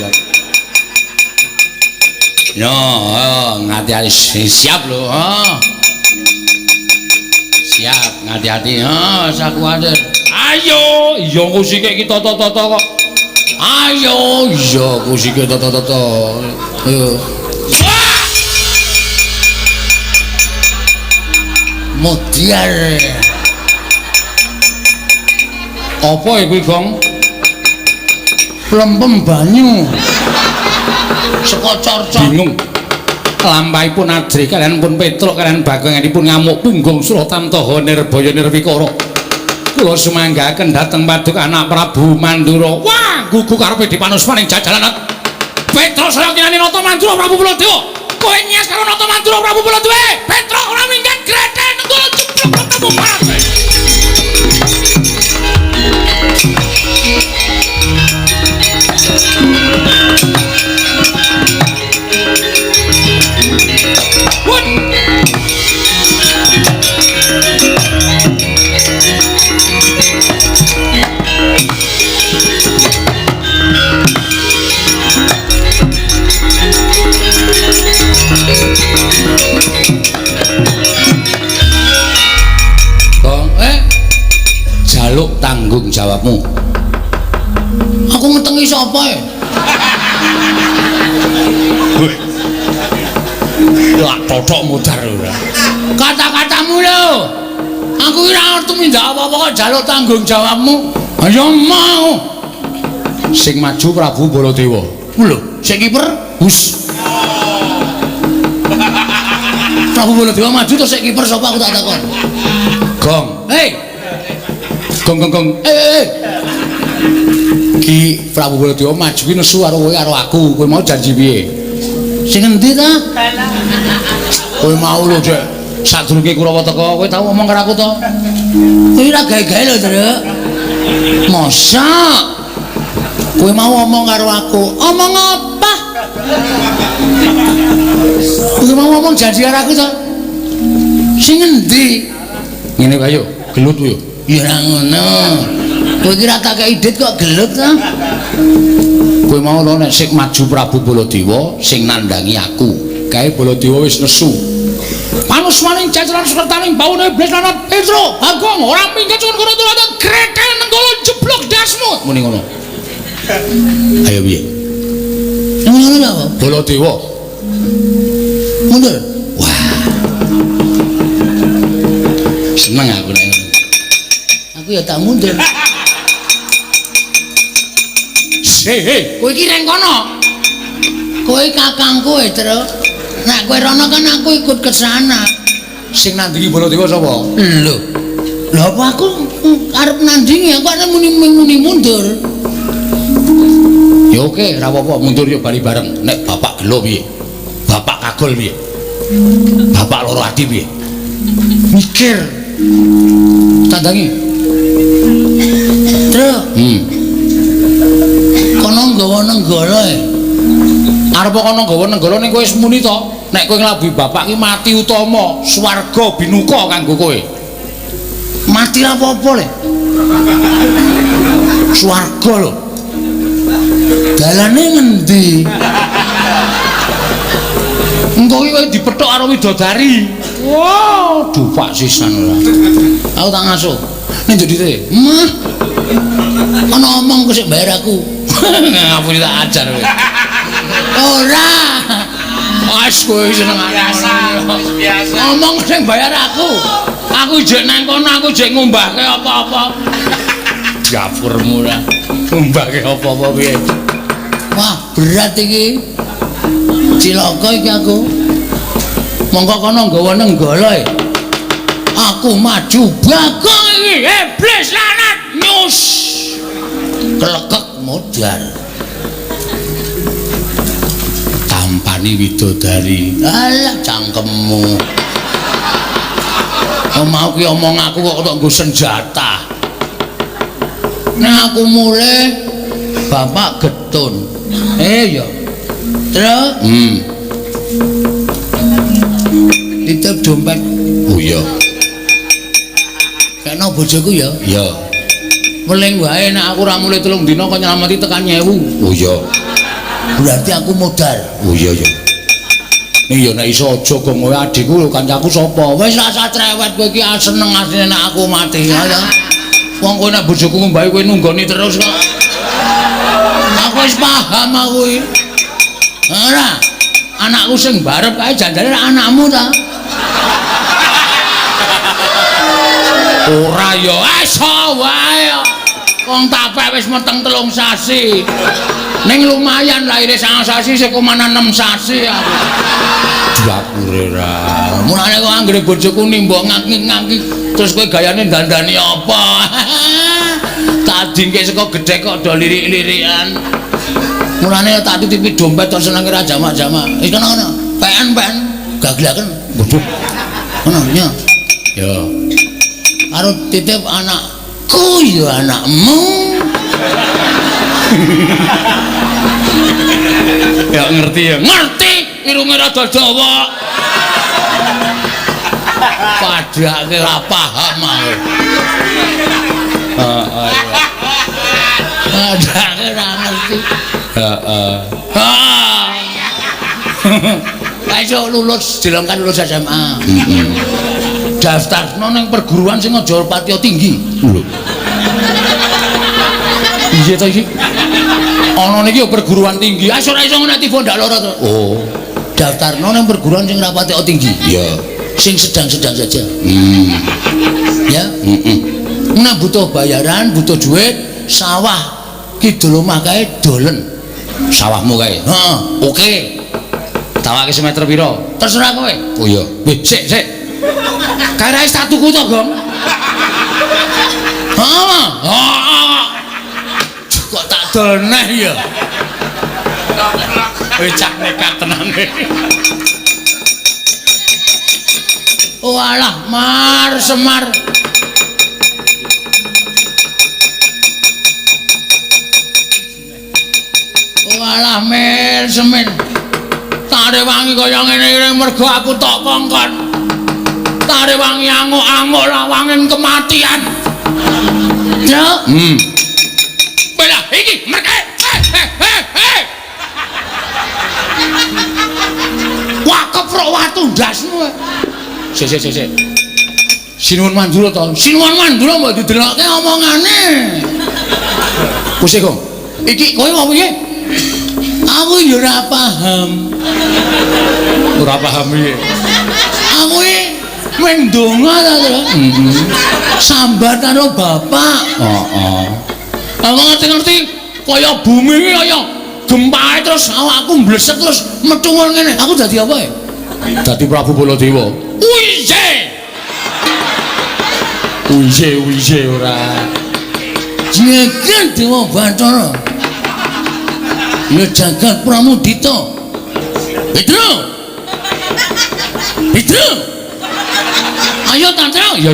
Ya, ngati-ati siap lho, ha. Siap, ngati-ati, ha, sakuwatir. Ayo, iya kusike iki toto-toto kok. Ayo, iya kusike toto-toto. Ayo. Mutiar. Apa iku, Gong? Plempem banyu. Saka corcor. Bingung. Lampahipun Adri kalian pun Petruk kalian Bagong pun ngamuk punggung Suratamtaha Nirbaya Nirwikara. kula sumanggaken dhateng paduka anak Prabu Mandura. Wah, gugu karepe dipanus maning jajalan. Petrus Rakinane Nata Mandura Prabu Baladewa. Kowe nyes karo Nata Mandura Prabu Baladewa. Petrus ora minggat grete nenggul jeblok ketemu parate. Jaluk tanggung jawabmu. Aku ngetengi sapa ya? Lah totok mudar ora. Kata-katamu lho. Aku ora ngerti mindak apa-apa kok jaluk tanggung jawabmu. Ayo mau. Sing maju Prabu Baladewa. Lho, sing kiper Hus. Prabu Baladewa maju terus sik kiper sapa aku tak takon. Gong. Hei. Gong. Ki Prabu Baladewa maju ki nesu karo kowe karo aku. Kowe mau janji piye? Sing endi ta? Kowe mau lho, Cek. Sadurunge Kurawa teka, kowe tau ngomong karo aku to? Kowe ora gawe-gawe lho, Truk. Masa? Kowe mau ngomong karo aku. Omong apa? Kowe mau ngomong janji karo aku to? Sing endi? Ngene wae yo, gelut yo. Ya ora ngono. Kowe kira tak kei dit kok gelut ta? Kowe mau lho nek sik maju Prabu Baladewa sing nandangi aku. Kae Baladewa wis nesu. Panus maning jajaran sekretaning baune iblis lan Petro. Bagong ora minggat cuman kono tulada gretel nenggolo jeblok dasmu. Muni ngono. Ayo piye? Ngono lho apa? Baladewa. Mundur. Wah. Seneng aku nek ngono. Aku ya tak mundur. Hei. Kowe iki reng kono. Kowe kakangku ya, Truk. Nek kowe rono kan aku ikut ke sana. Sing nandingi Baladewa sapa? Lho. Lha apa aku arep nandingi aku arep muni mundur. Ya oke, ora apa-apa mundur yo bali bareng. Nek bapak gelo piye? Bapak kagol piye? Bapak loro ati piye? Mikir. Tandangi. Truk. Kono nggawa nenggala e. Arep kono nggawa nenggala ning kowe wis muni to. Nek kowe nglabuhi bapak ki mati utama, swarga binuka kanggo kowe. Mati ra apa-apa le. Swarga lho. Dalane ngendi? Engko ki kowe dipethuk karo widodari. Wow, dupak sisan ora. Aku tak ngasuh. Ning ndi te? Mah. Ana omong kok sik bayar aku. Ngapuni tak ajar kowe. Ora. Wes kowe seneng biasa. Omong sing bayar aku. Aku jek nang kono aku jek ngombahke apa-apa. Dapurmu lah. Ngombahke apa-apa piye? Wah, berat iki. Cilaka iki aku. Monggo kono nggawa nenggala e. Aku maju Bagong iki. Iblis lanat nyus. Klekek modar. Tampani widodari. Alah cangkemmu. Mau ki omong aku kok tok nggo senjata. Nek aku mulai bapak getun. Ya. Terus titip dompet. Oh iya. Kena bojoku ya. Iya. Meling wae nek aku ora mulai 3 dina kok nyelamati tekan 1000. Oh iya. Berarti aku modal. Oh iya ya. Ning ya nek iso aja gong kowe adikku lho kancaku sapa? Wis rasa cerewet kowe iki seneng asline nek aku mati ya. Wong kowe nek bojoku ngombahi kowe nunggoni terus kok. Aku wis paham aku iki. Ora. Anakku sing barep kae jandane anakmu ta? Ora ya, iso wae. Wong tapek wis meteng 3 sasi. Ning lumayan lahire 9 sasi sekomana 6 sasi aku. Diapure ra. Mulane kok anggere bojoku nimbok ngaki-ngaki terus kowe gayane dandani apa? Tak dingke saka gedhe kok do lirik-lirikan. Mulane tak titipi dompet terus seneng ra jamak-jamak. Wis kono-kono. PN gaglaken. Waduh. Ngono ya. Ya. Karo titip anakku ya anakmu. Ya ngerti ya. Ngerti. Irunge rada dawa. Padake ora paham aku. Heeh. Padake ora ngerti. Heeh. Iso lulus dilengkan lulus SMA. Daftarno ning perguruan sing aja patiya tinggi. Lho. Iya ta iki? Ana niki perguruan tinggi. Ora iso ngene tiba ndak lara to. Oh. Daftarno ning perguruan sing ra patiya tinggi. Iya. Sing sedang-sedang saja. Ya? Nah butuh bayaran, butuh duit, sawah kidul omah kae dolen. Sawahmu kae. Heeh. Oke. Tawake semeter pira? Terserah kowe. Oh iya. Wih, sik. Kae ra tak tuku to, Gong? Heeh. Kok tak doneh ya? Wis cak nekat tenan. Walah, Mar Semar. Walah, Mil Semin. Tare wangi kaya ngene iki mergo aku tok kongkon. Tare wangi anguk-anguk lawanging kematian. Truk. Bela iki merke. Wah, keprok watu ndasmu. Sik. Sinuwun mandura to. Sinuwun mandura mbok didelokke omongane. Wis kok. Iki kowe mau piye? Aku ya ora paham. Ora paham piye? Aku iki mung ndonga ta, Tru. Sambat karo bapak. Heeh. Aku ngerti-ngerti kaya bumi iki kaya gempae terus awakku mblesek terus metu ngene. Aku dadi apa ya? Dadi Prabu Baladewa. Wije ora. Jagat Dewa Bathara. Ya jagat Pramudita. Petro. Ayo Tantro. Ya.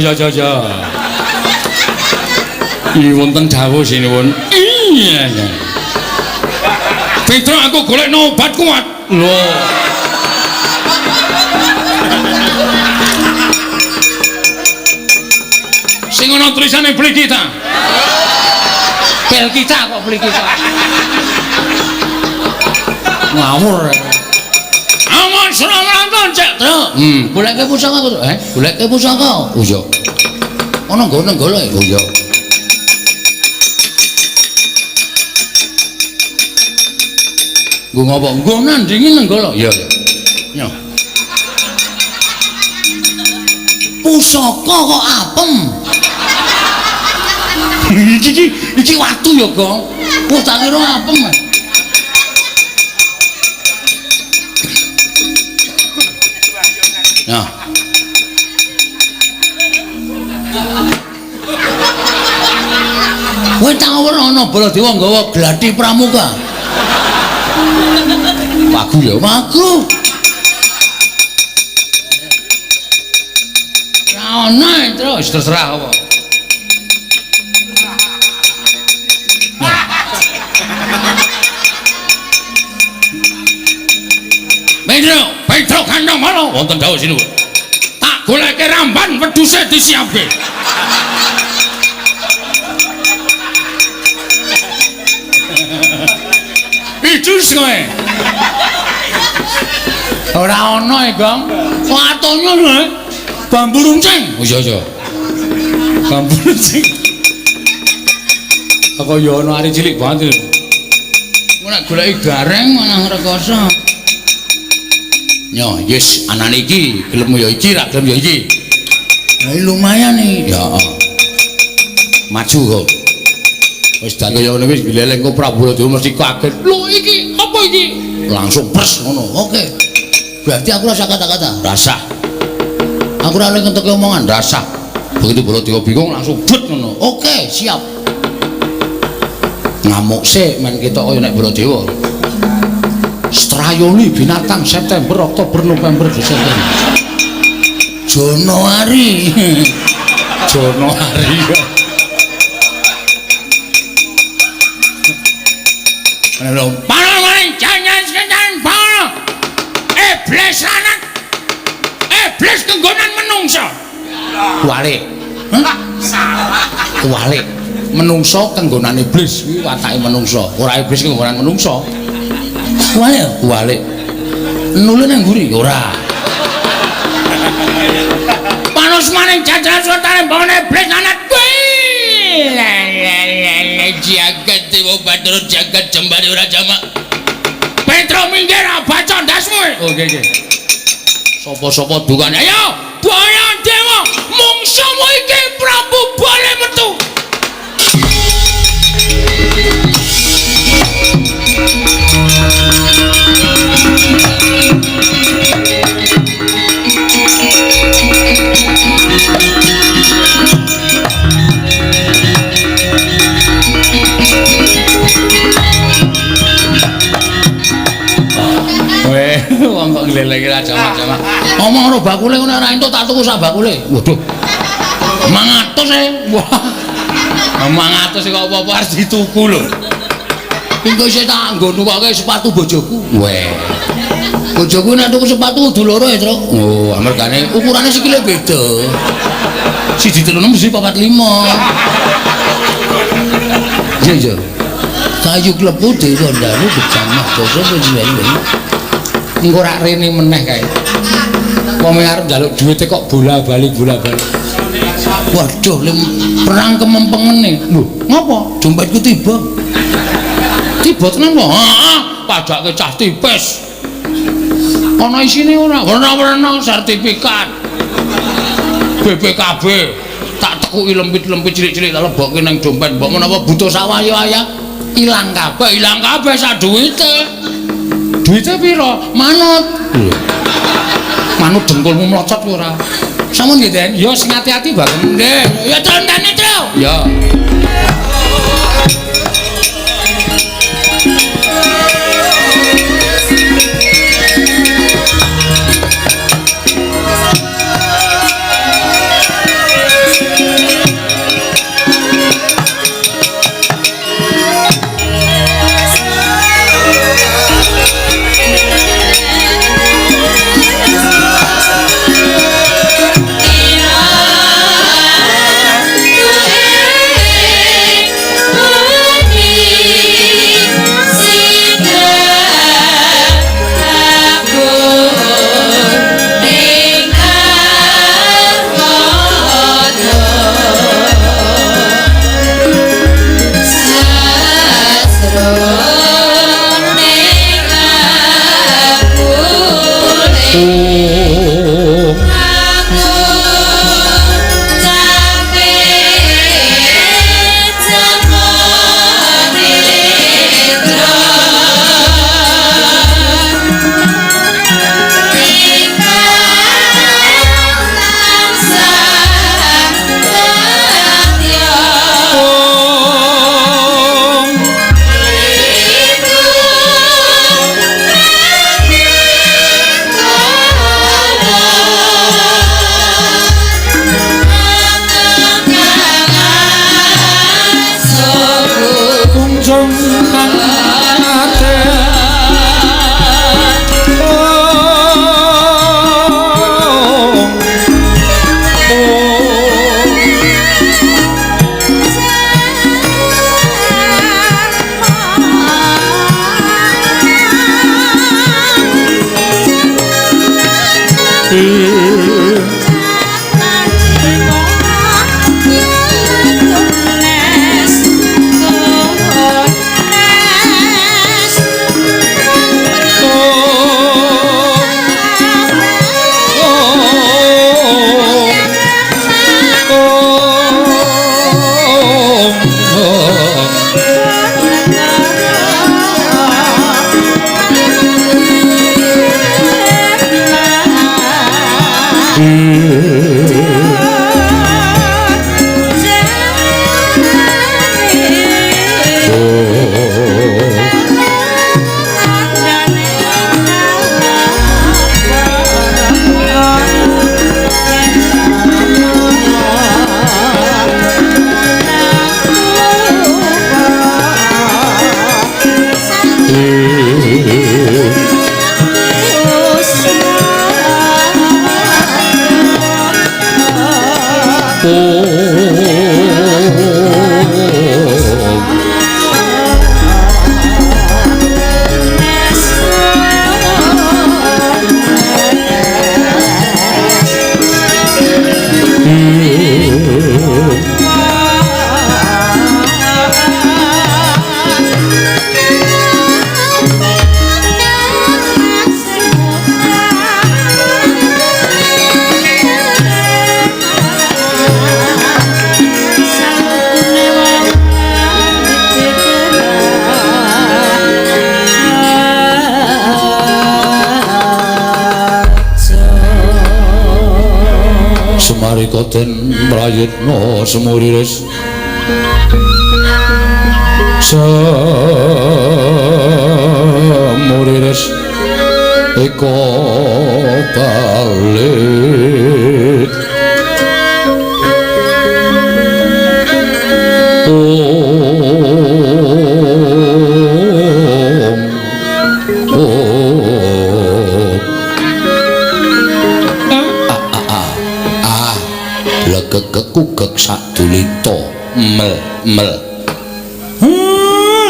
Iki wonten dawuh sinuwun. Iya. Petro aku golekno obat kuat. Lho. Sing ana tulisane beli kita. Bel kita kok beli kita. Ngawur. Amun suram lanton cek, Tru. Goleke pusaka kok, goleke pusaka. Oh iya. Ana nggone golek. Oh iya. Nggo ngopo? Nggo nandingi nenggala. Iya. Yo. Pusaka kok apem. Iki watu ya, Gong. Wah, tak kira apem. Ya. Kowe tak ora ana Baladewa nggawa glathi pramuka. Wagu ya, wagu. Ra ono terus terserah apa. Petro kandang malo wonten dawuh sinuwun. Tak goleke ramban wedhuse disiapke. Idus kowe. Ora ono e, Gong. Watonyo lho. Bambu runcing. Oh iya. Bambu runcing. Aku ya ono ari cilik banget. Ora goleki gareng malah rekoso. Yo, yes, anane iki gelem ya iki, ra gelem ya iki. Lah lumayan iki. Ya. Maju kok. Wis dak kaya ngene wis dileleng kok Prabu Baladewa mesti kaget. Lho iki apa iki? Langsung pres ngono. Oke. Berarti aku rasa kata-kata. Rasah. Aku ora oleh ngentokke omongan. Rasah. Begitu Baladewa bingung langsung but ngono. Oke, siap. Ngamuk sik men ketok kaya nek Baladewa. Strayoni binatang September, Oktober, November, Desember. Januari. Januari. Halo, paling jangan sekian paling. Iblis anak. Iblis kenggonan menungso. Kualik. Salah. Kualik. Menungso kenggonan iblis kuwi watake menungso. Ora iblis kenggonan menungso. Kualik. Kualik. Nulun nang nguri ora. Panus maning jajaran sultane bangun iblis anak kuwi. Jagat Dewa Bathara jagat jembare ora jamak. Petro minggir baca ndasmu. Oke. Sapa-sapa dukane? Ayo, Baya Dewa, mungsumu iki Prabu Bale metu. Wong kok gleleng ra jamak-jamak. Ngomong karo bakule ngono ora entuk tak tuku sak bakule. Waduh. 500 e. Wah. 500 kok apa-apa harus dituku lho. Engko isih tak nggo nukoke sepatu bojoku. Weh. Bojoku nek tuku sepatu kudu loro ya, Truk. Oh, amargane Ukurane sikile beda. Siji 36 mesti 45. Iya. Kayu klepu dhewe ndalu becamah dosa penjilan. engko rak rene meneh kae. Wong arep njaluk dhuwite kok bola-bali. Waduh, perang kemempengene. Lho, ngopo? Dompetku tiba. Tiba tenan kok. Heeh, pajake cah tipis. Ana isine ora? Werna-werna sertifikat. BPKB. Tak tekuki lempit-lempit cilik-cilik tak lebokke nang dompet. Mbok menapa butuh sawah ya ayah? Ilang kabeh sak duwite. Duwite pira? Manut. Manut dengkulmu mlocot ora? Sampun nggih, Den. Ya sing ati-ati banget. Nggih. Ya tandane, Tru. Ya. samarika den prayitna semuriris semuriris eka balik kekekugek sadulita mel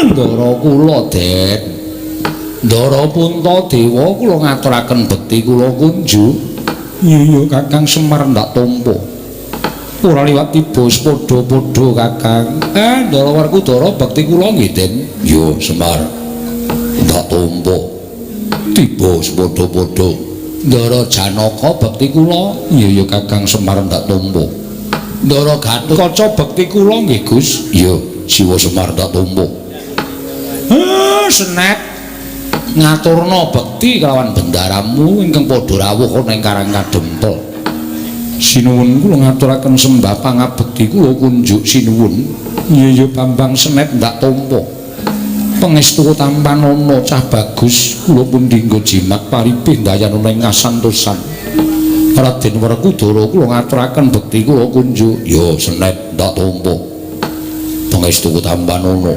ndara kula Den ndara Puntadewa kula ngaturaken bekti kula kunjuk iya Kakang Semar ndak tampa ora liwat tiba padha-padha Kakang ndara Werkudara bekti kula nggih Den iya Semar ndak tampa tiba padha-padha ndara Janaka bekti kula iya Kakang Semar ndak tampa ndara Gatotkaca bekti kula nggih Gus iya Siwa Semar ndak tampa Senet ngaturna bekti kelawan bendaramu ingkang padha rawuh ana ing Karang Kadempel sinuwun kula ngaturaken sembah pangabekti kula kunjuk sinuwun iya Bambang Senet ndak tampa pangestu tampanana cah bagus kula pun dinggo jimat paripih dayan ana ing kasantosan Raden Werkudara kula ngaturaken bekti kula kunjuk ya Senet ndak tampa pangestu tampanana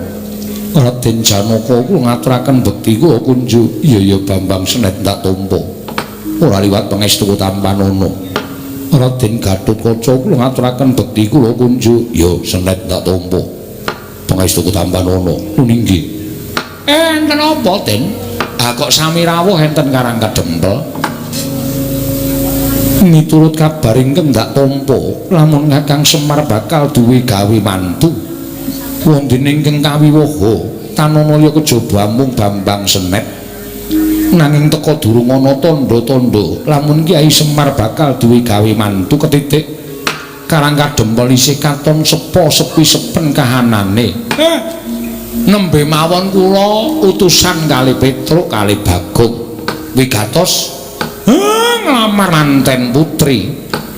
Raden Janaka kula ngaturaken bekti kula kunjuk iya Bambang Senet ndak tampa ora liwat pangestu tampanana Raden Gatotkaca kula ngaturaken bekti kula kunjuk ya Senet ndak tampa pangestu tampanana nggih enten apa Den kok sami rawuh enten Karang Kadempel miturut kabar ingkang ndak tampa lamun Kakang Semar bakal duwe gawe mantu wonten ingkang kawiwaha tananaya kejaba mung Bambang Senet nanging teka durung ana tandha-tandha lamun Kyai Semar bakal duwe gawe mantu ketitik Karang Kadempel isih katon sepa sepi sepen kahanane nembe mawon kula utusan kali Petruk kali Bagong wigatos nglamar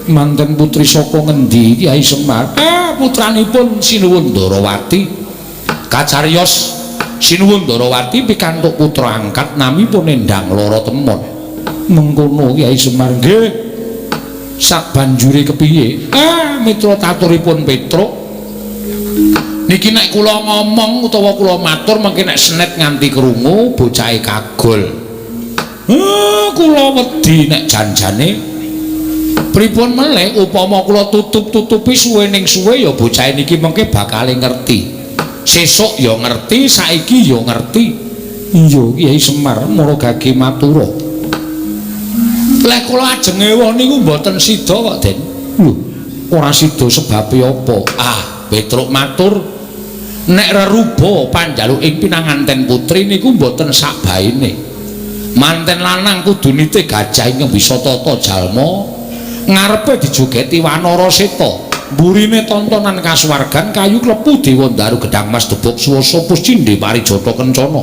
manten putri saka ngendi Kyai Semar putranipun Sinuwun Ndarawati kacariyos Sinuwun Ndarawati pikantuk putra angkat namipun Endang Lara Temon mengkono Kyai Semar nggih sabanjure kepiye mitra taturipun Petruk niki nek kula ngomong utawa kula matur mengki nek Senet nganti krungu bocahe kagol kula wedi nek janjane pripun meneh upama kula tutup-tutupi suwe ning suwe ya bocah niki mengke bakal ngerti sesuk ya ngerti saiki ya ngerti iya Kyai Semar mara gage matura lek kula ajeng ewah niku mboten sida kok Den lho ora sida sebabe apa Petruk matur nek reruba panjaluking pinanganten putri niku mboten sakbaene manten lanang kudu nite gajah ingkang bisa tata jalma ngarepe dijogeti Wanara Seta mburine tontonan kasuwargan kayu klepu Dewa Daru Gedang Mas Debok Swasa Puscindhe Parijata Kencana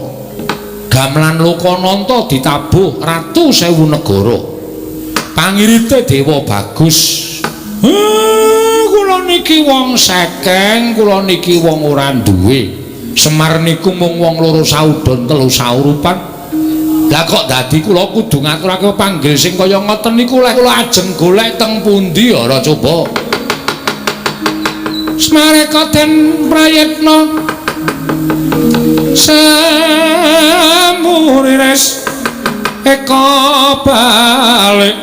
gamelan Lokananta ditabuh Ratu Sewu Negara pangirite Dewa Bagus kula niki wong sekeng kula niki wong ora duwe Semar niku mung wong loro saudon telu saurupan lah kok dadi kula kudu ngaturake panggil sing kaya ngoten niku lek kula ajeng golek teng pundi ora coba Smareka den prayitna semuriris eka balik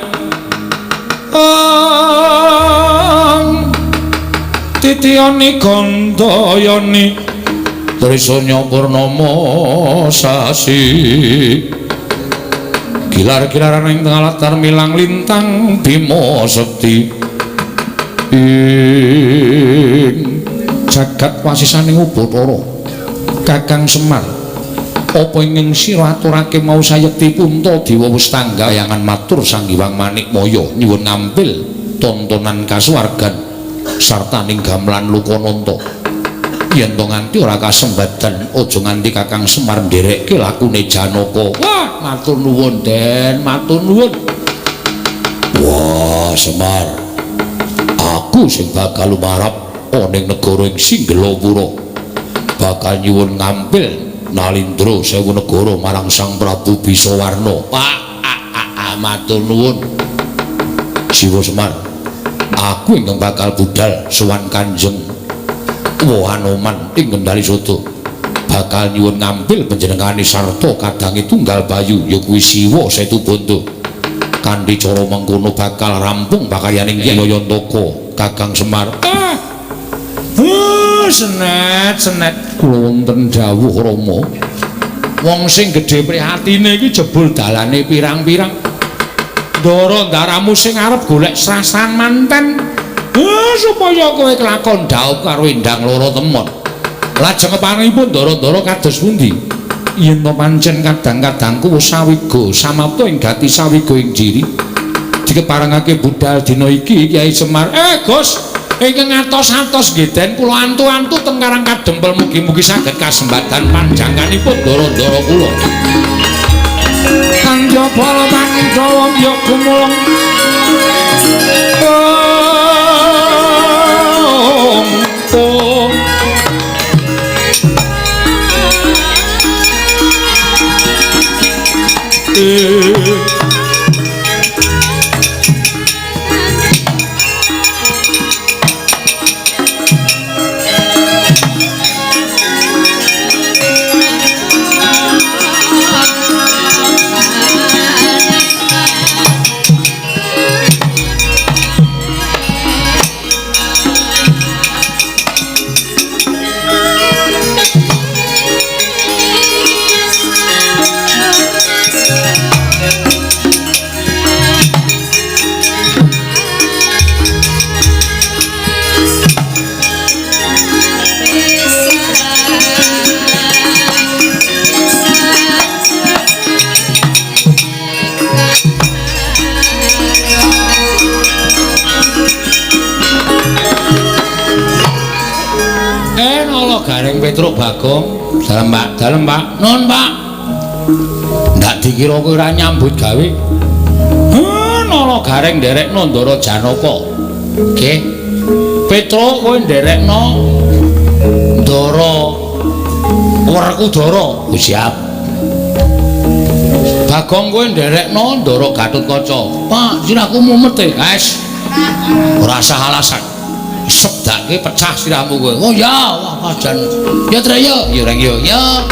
titiyani gandayani trisanya purnama sasi gilar-gilaran ing tengah latar milang lintang Bima Sekti ing jagat wasisaning Ubathara Kakang Semar apa ingin sira aturake mau sayekti Puntadewa wis tanggayangan matur Sang Hyang Manikmaya nyuwun ngampil tontonan kasuwargan sartaning gamelan Lokananta yen to nganti ora kasembadan aja nganti Kakang Semar nderekke lakune Janaka wah matur nuwun Den matur nuwun wah Semar aku sing bakal lumarap ana ing negara ing Singgelapura bakal nyuwun ngampil Nalindra sewu negara marang Sang Prabu Bisawarna. Matur nuwun Siwa Semar. Aku ingkang bakal budal sowan Kanjeng Wanoman ing Kendari Soto bakal nyuwun ngampil panjenengane sarta kadange tunggal bayu ya kuwi Siwa Setubanda. Kanthi cara mengkono bakal rampung pakaryaning Yayantaka Kakang Semar. Senet kula wonten dawuh Rama. Wong sing gedhe prihatine iki jebul dalane pirang-pirang. Ndara ndaramu sing arep golek srasan manten. Supaya kowe kelakon dhaup karo Endang Loro Temon. Lajeng kepanipun ndara-ndara kados pundi? Yen to pancen kadang-kadangku sawiga samapta ing gati sawiga ing jiri. Dikeparengake budal dina iki Kyai Semar. Gus, ingkang atos-atos nggih Den kula antu-antu teng Karang Kadempel mugi-mugi saged kasembadan panjangkanipun ndara-ndara kula. Kang jaba panging dawa ya gumulung. Gareng Petruk Bagong. Dalem Pak, dalem Pak. Nuwun Pak. Ndak dikira kowe ora nyambut gawe. Nala Gareng nderekno Ndara Janaka. Nggih. Petruk kowe nderekno Ndara Werkudara. Wis siap. Bagong kowe nderekno Ndara Gatotkaca. Pak, sirahku mumet e, guys. Ora usah alasan. Sebdake pecah sirahmu kowe. Oh ya, wah pajan. Ya Treya, ya Reng ya.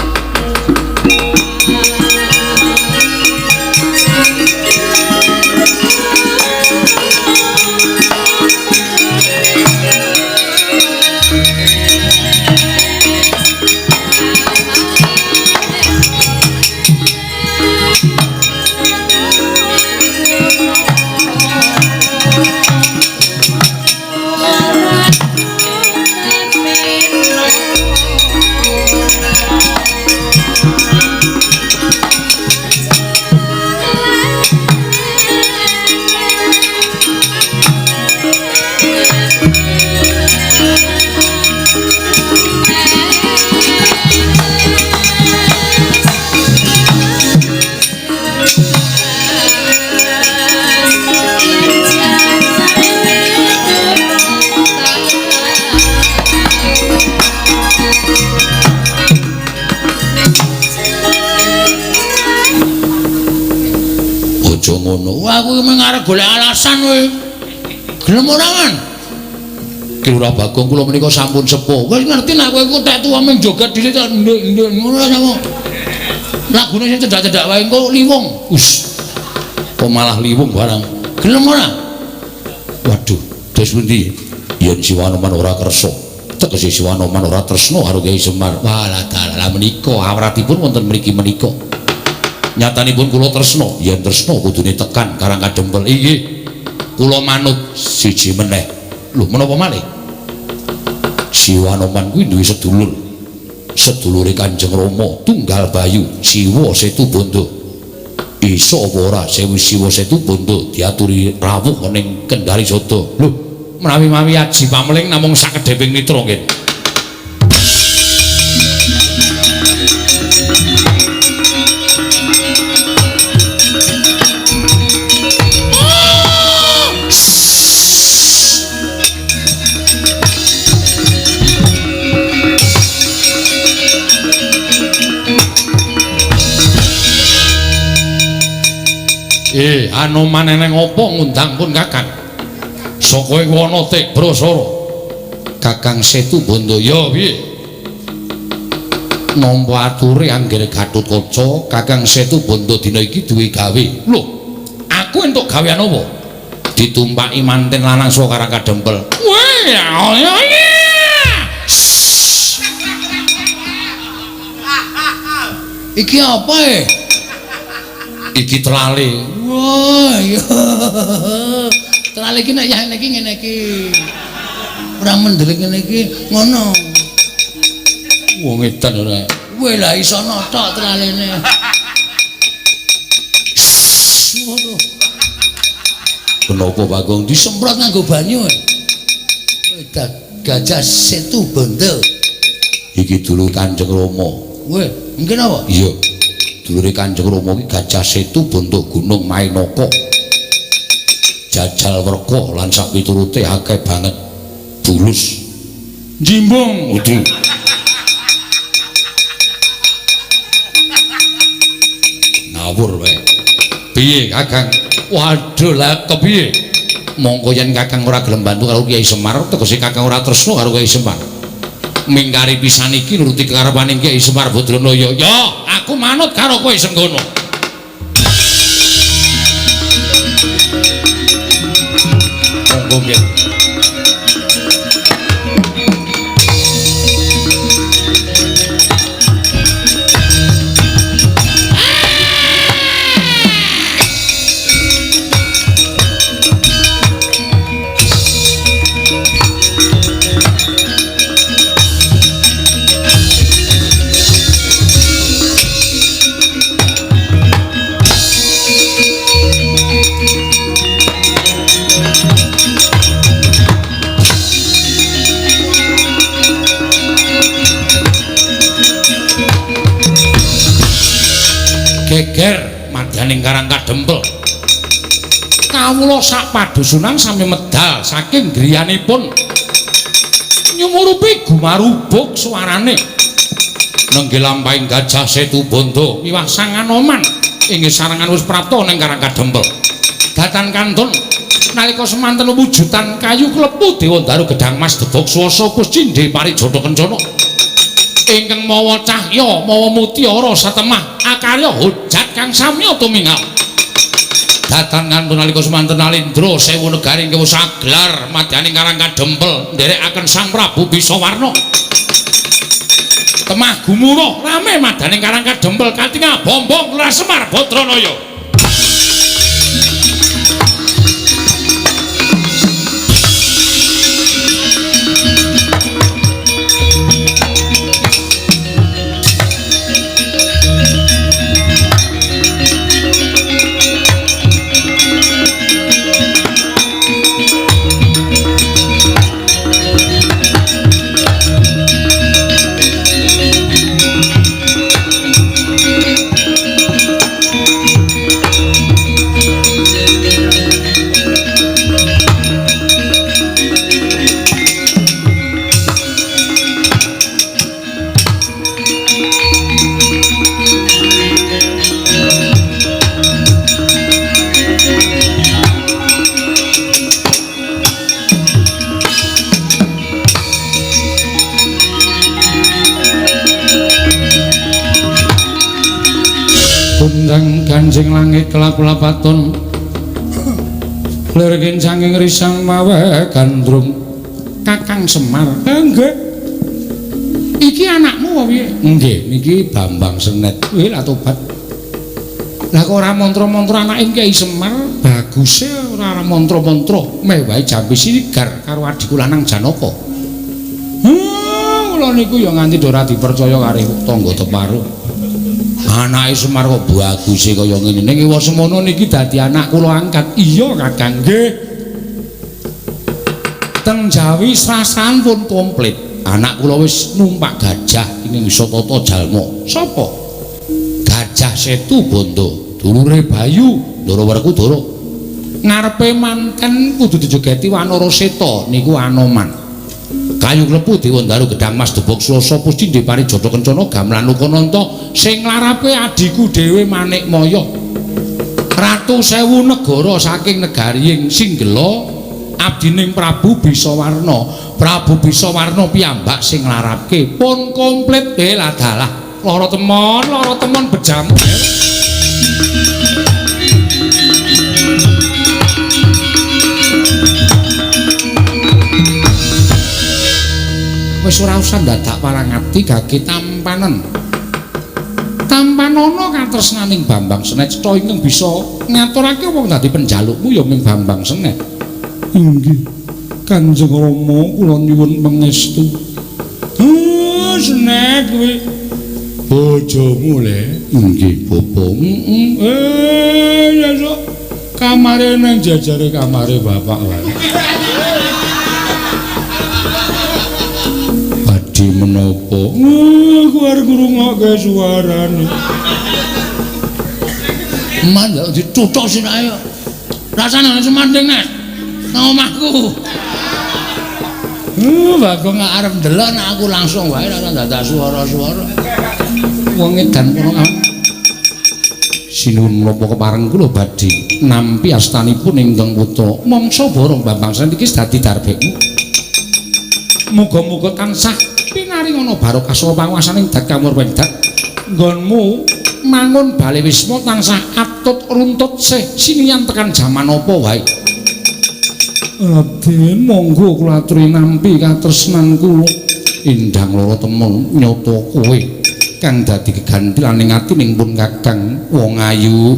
Aku mung arep golek alasan kowe. Gelem ora kan? Ki ora Bagong kula menika sampun sepuh. Wis ngerti nek kowe ku tek tuwa mung joget dhisik nduk-nduk ngono ta sama. Lagune sing cedak-cedak wae engko liwung. Us. Kok malah liwung barang. Gelem ora? Waduh, dos pundi? Yen Siwanoman ora kersa. Tegese Siwanoman ora tresna karo Kyai Semar. Walah dalah menika awratipun wonten mriki menika. Nyatanipun kula tresna, yen tresna kudune tekan Karang Kadempel. Inggih. Kula manut siji meneh. Lho, menapa malih? Siwanoman kuwi duwe sedulur. Sedulure Kanjeng Rama, Tunggal Bayu, Siwa Setubanda. Isa apa ora Sewu Siwa Setubanda diaturi rawuh ning Kendari Soto. Lho, menawi-mawi aji pameling namung sakedheping mitra nggih. Anoman eneng apa ngundang pun Kakang? Saka ing Wanata Brasara. Kakang Setu Banda ya piye? Nampa ature anggere Gatotkaca, Kakang Setu Banda dina iki duwe gawe. Lho, aku entuk gawean apa? Ditumpaki manten lanang saka Karang Kadempel. Iki apa Iki telale. Wah, iya. Telale iki nek yah iki ngene iki. Ora mendelik ngene iki ngono. Wong edan ora. Kowe lah iso notok telalene. Waduh. Kenapa Bagong Disemprot nganggo banyu. Gajah Setu Banda. iki dulu Kanjeng Rama. Weh, mungkin apa? Iya. Dulure Kanjeng Rama iki Gajah Setu Banda Gunung Mainaka. Jajal werka lan sak piturute akeh banget. Bulus. Jimbong. Waduh. Ngawur wae. Piye Kakang? Waduh lah kepiye? Mongko yen Kakang ora gelem bantu karo Kyai Semar, tegese Kakang ora tresno karo Kyai Semar. Mingkari pisan iki nuruti kekarepaning Kyai Semar Badranaya. Ya, aku manut karo kowe senggono. Monggo nggih. Geger madyaning Karang Kadempel. Kawula sak padusunan sami medal saking griyanipun. Nyumurupi gumarubuk suarane. Nenggih lampahing Gajah Setu Banda miwah Sang Anoman inggih sarengan wis prapta ning Karang Kadempel. Datan kantun nalika semanten wujudan kayu klepu Dewa Daru Gedang Mas Debok Swasa Puscindhe Parijata Kencana. Ingkang mawa cahya mawa mutiara satemah akarya hujat kang samya tumingal. Datan kantun nalika semanten Alendra Sewu Negari ingkang saglar madyaning Karang Kadempel nderekaken Sang Prabu Bisawarna. Temah gumuruh rame madyaning Karang Kadempel katingal bombong Lurah Semar Badranaya. Kundang ganjing langit kelap-lapaton lirgin sanging risang mawe gandrung Kakang Semar. Nggih. Iki anakmu apa piye? Nggih, niki Bambang Senet. Wih, lah tobat. Lah kok ora mantra-mantra anake Kyai Semar, baguse ora mantra-mantra, meh wae jambe sinigar karo adhiku lanang Janaka. Kula niku ya nganti ora dipercaya karo tangga teparuh. Anake Semar kok baguse kaya ngene. Ning iwa semono niki dadi anak kula angkat. Iya, Kakang. Nggih. Teng Jawi srasan pun komplit. Anak kula wis numpak gajah ing iso tata jalma. Sapa? Gajah Setu Banda, dulure Bayu, Ndara Werkudara. Ngarepe manten kudu dijogeti Wanara Seta niku Anoman. Kayu klepu Dewa Daru Gedang Mas Debok Swasa Puscindhe Parijata Kencana Gamelan Ukananta sing larape adiku dhewe Manikmaya. Ratu Sewu Negara saking Negariying Singgela abdining Prabu Bisawarna. Prabu Bisawarna piyambak sing nglarapke pun komplit lah dalah. Lara temon bejamu. Wis ora usah dadak parangati gage tampanen. Tampanana katresnaning Bambang Senet cetha ingkang bisa ngaturake wong dadi penjalukmu ya ming Bambang Senet. Inggih, Kanjeng Rama kula nyuwun pangestu. Senet kuwi bojomu le. Inggih, Bapak. Ya sok kamare nang jajare kamare bapak wae. Badhe menapa? Aku arep ngrungokke suarane. Man ya dituthuk sing ayo. Rasane semanding nek nang omahku. Bagong arep ndelok nek aku langsung wae ora dadak suara-suara. Wong edan kono sinuwun menapa kepareng kula badhe nampi astanipun ingkang putra mangsa borong Bambang Senet iki dadi darbekmu. Muga-muga tansah pinaringana barokah saha panguwasaning dat kamur wedak nggonmu mangun bale wisma tansah atut runtut sinian tekan jaman apa wae. Raden monggo kula aturi nampi katresnanku indang lara temon nyata kowe kang dadi kegantilaning atining pun Kakang wong ayu.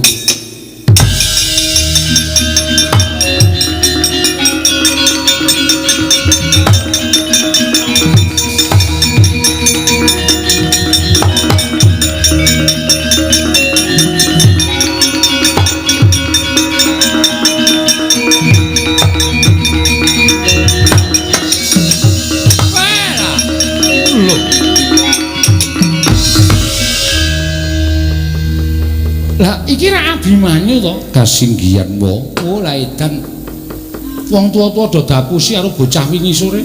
Lah iki ra Abimanyu to kasinggihan wae. Oh la edan. Wong tuwa-tuwa do dapusi karo bocah wingi sore.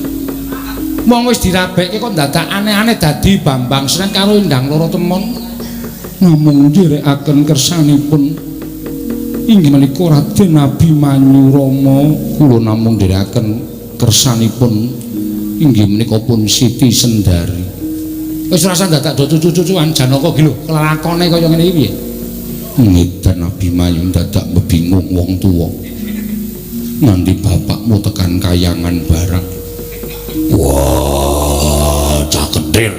Wong wis dirabekke kok dadak aneh-aneh dadi Bambang Senet karo Endang Lara Temon. Namung nderekaken kersanipun inggih menika Raden Abimanyu Rama. Kula namung nderekaken kersanipun inggih menika pun Siti Sendari. Wis rasa dadak do cucu-cucuan Janaka iki lho, kelakone kaya ngene iki piye? Ngedan Abimanyu dadak mbingung wong tuwa. Nanti bapakmu tekan kayangan barang. Wah, cah kentir.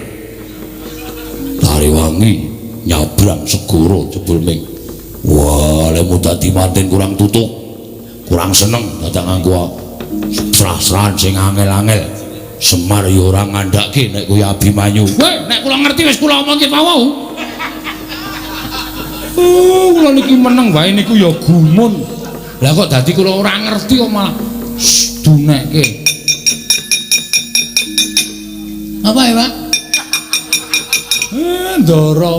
Lari wangi nyabrang segoro jebul ming. Wah, lemu dadi manten kurang tutuk. Kurang seneng dadak nganggo serah-serahan sing angel-angel. Semar ya ora ngandhake nek kuwi Abimanyu. Weh, nek kula ngerti wis kula omongke pawau. Kula niki meneng wae niku ya gumun. Lah kok dadi kula ora ngerti kok malah dunekke. Apa ya, Pak? Ndara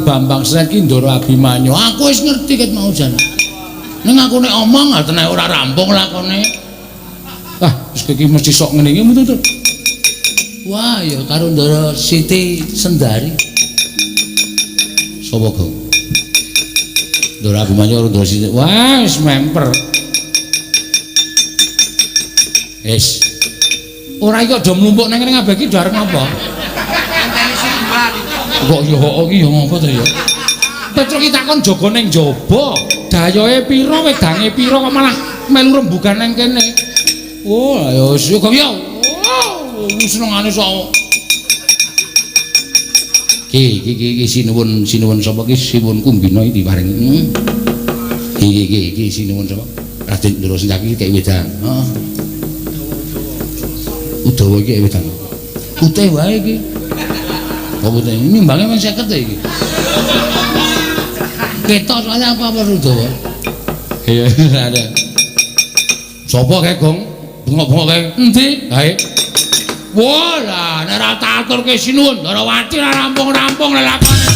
Bambang Senet ki ndara Abimanyu. Aku wis ngerti ket mau jan. Ning aku nek omong nek ora rampung lakone. Ah, wis iki mesti sok ngene iki mutut. Wah, ya karo ndara Siti Sendari. Sapa kok? Ndara Abimanyu karo ndara Siti. Wah, wis memper. Wis. Ora iki aja mlumpuk nang kene kabeh iki dareng apa? Enteni simbar. Kok ya kok iki ya ngopo to ya? Petro ki takon jaga ning jaba. Dayoe pira, wedange pira kok malah melu rembugan nang kene. Oh, ya wis kok ya. Wis senengane sok. Iki sinuwun sapa ki sinuwun Kumbina iki diparing. Iki sinuwun sapa? Raden Ndara Sencaki kek wedang. Heeh. Udawa iki wedang. Putih wae iki. Kok putih nimbange men 50 iki. Ketok soalnya apa Udawa? Iya, ada. Sapa kek, Gong? Bengok-bengok kek. Endi? Hae. Wala, nek ora tak aturke sinuwun, Darawati ora rampung-rampung lelakone.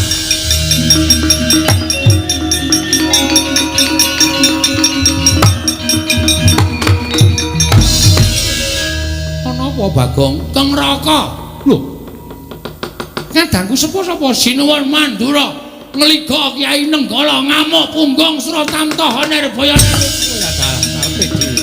Ana apa, Bagong? Kang Raka. Lho. Kadangku sepuh sapa? Sinuwun Mandura. Ngliga Kyai Nenggala ngamuk punggung Suratamta Nirbaya. Ya salah karepe dhewe.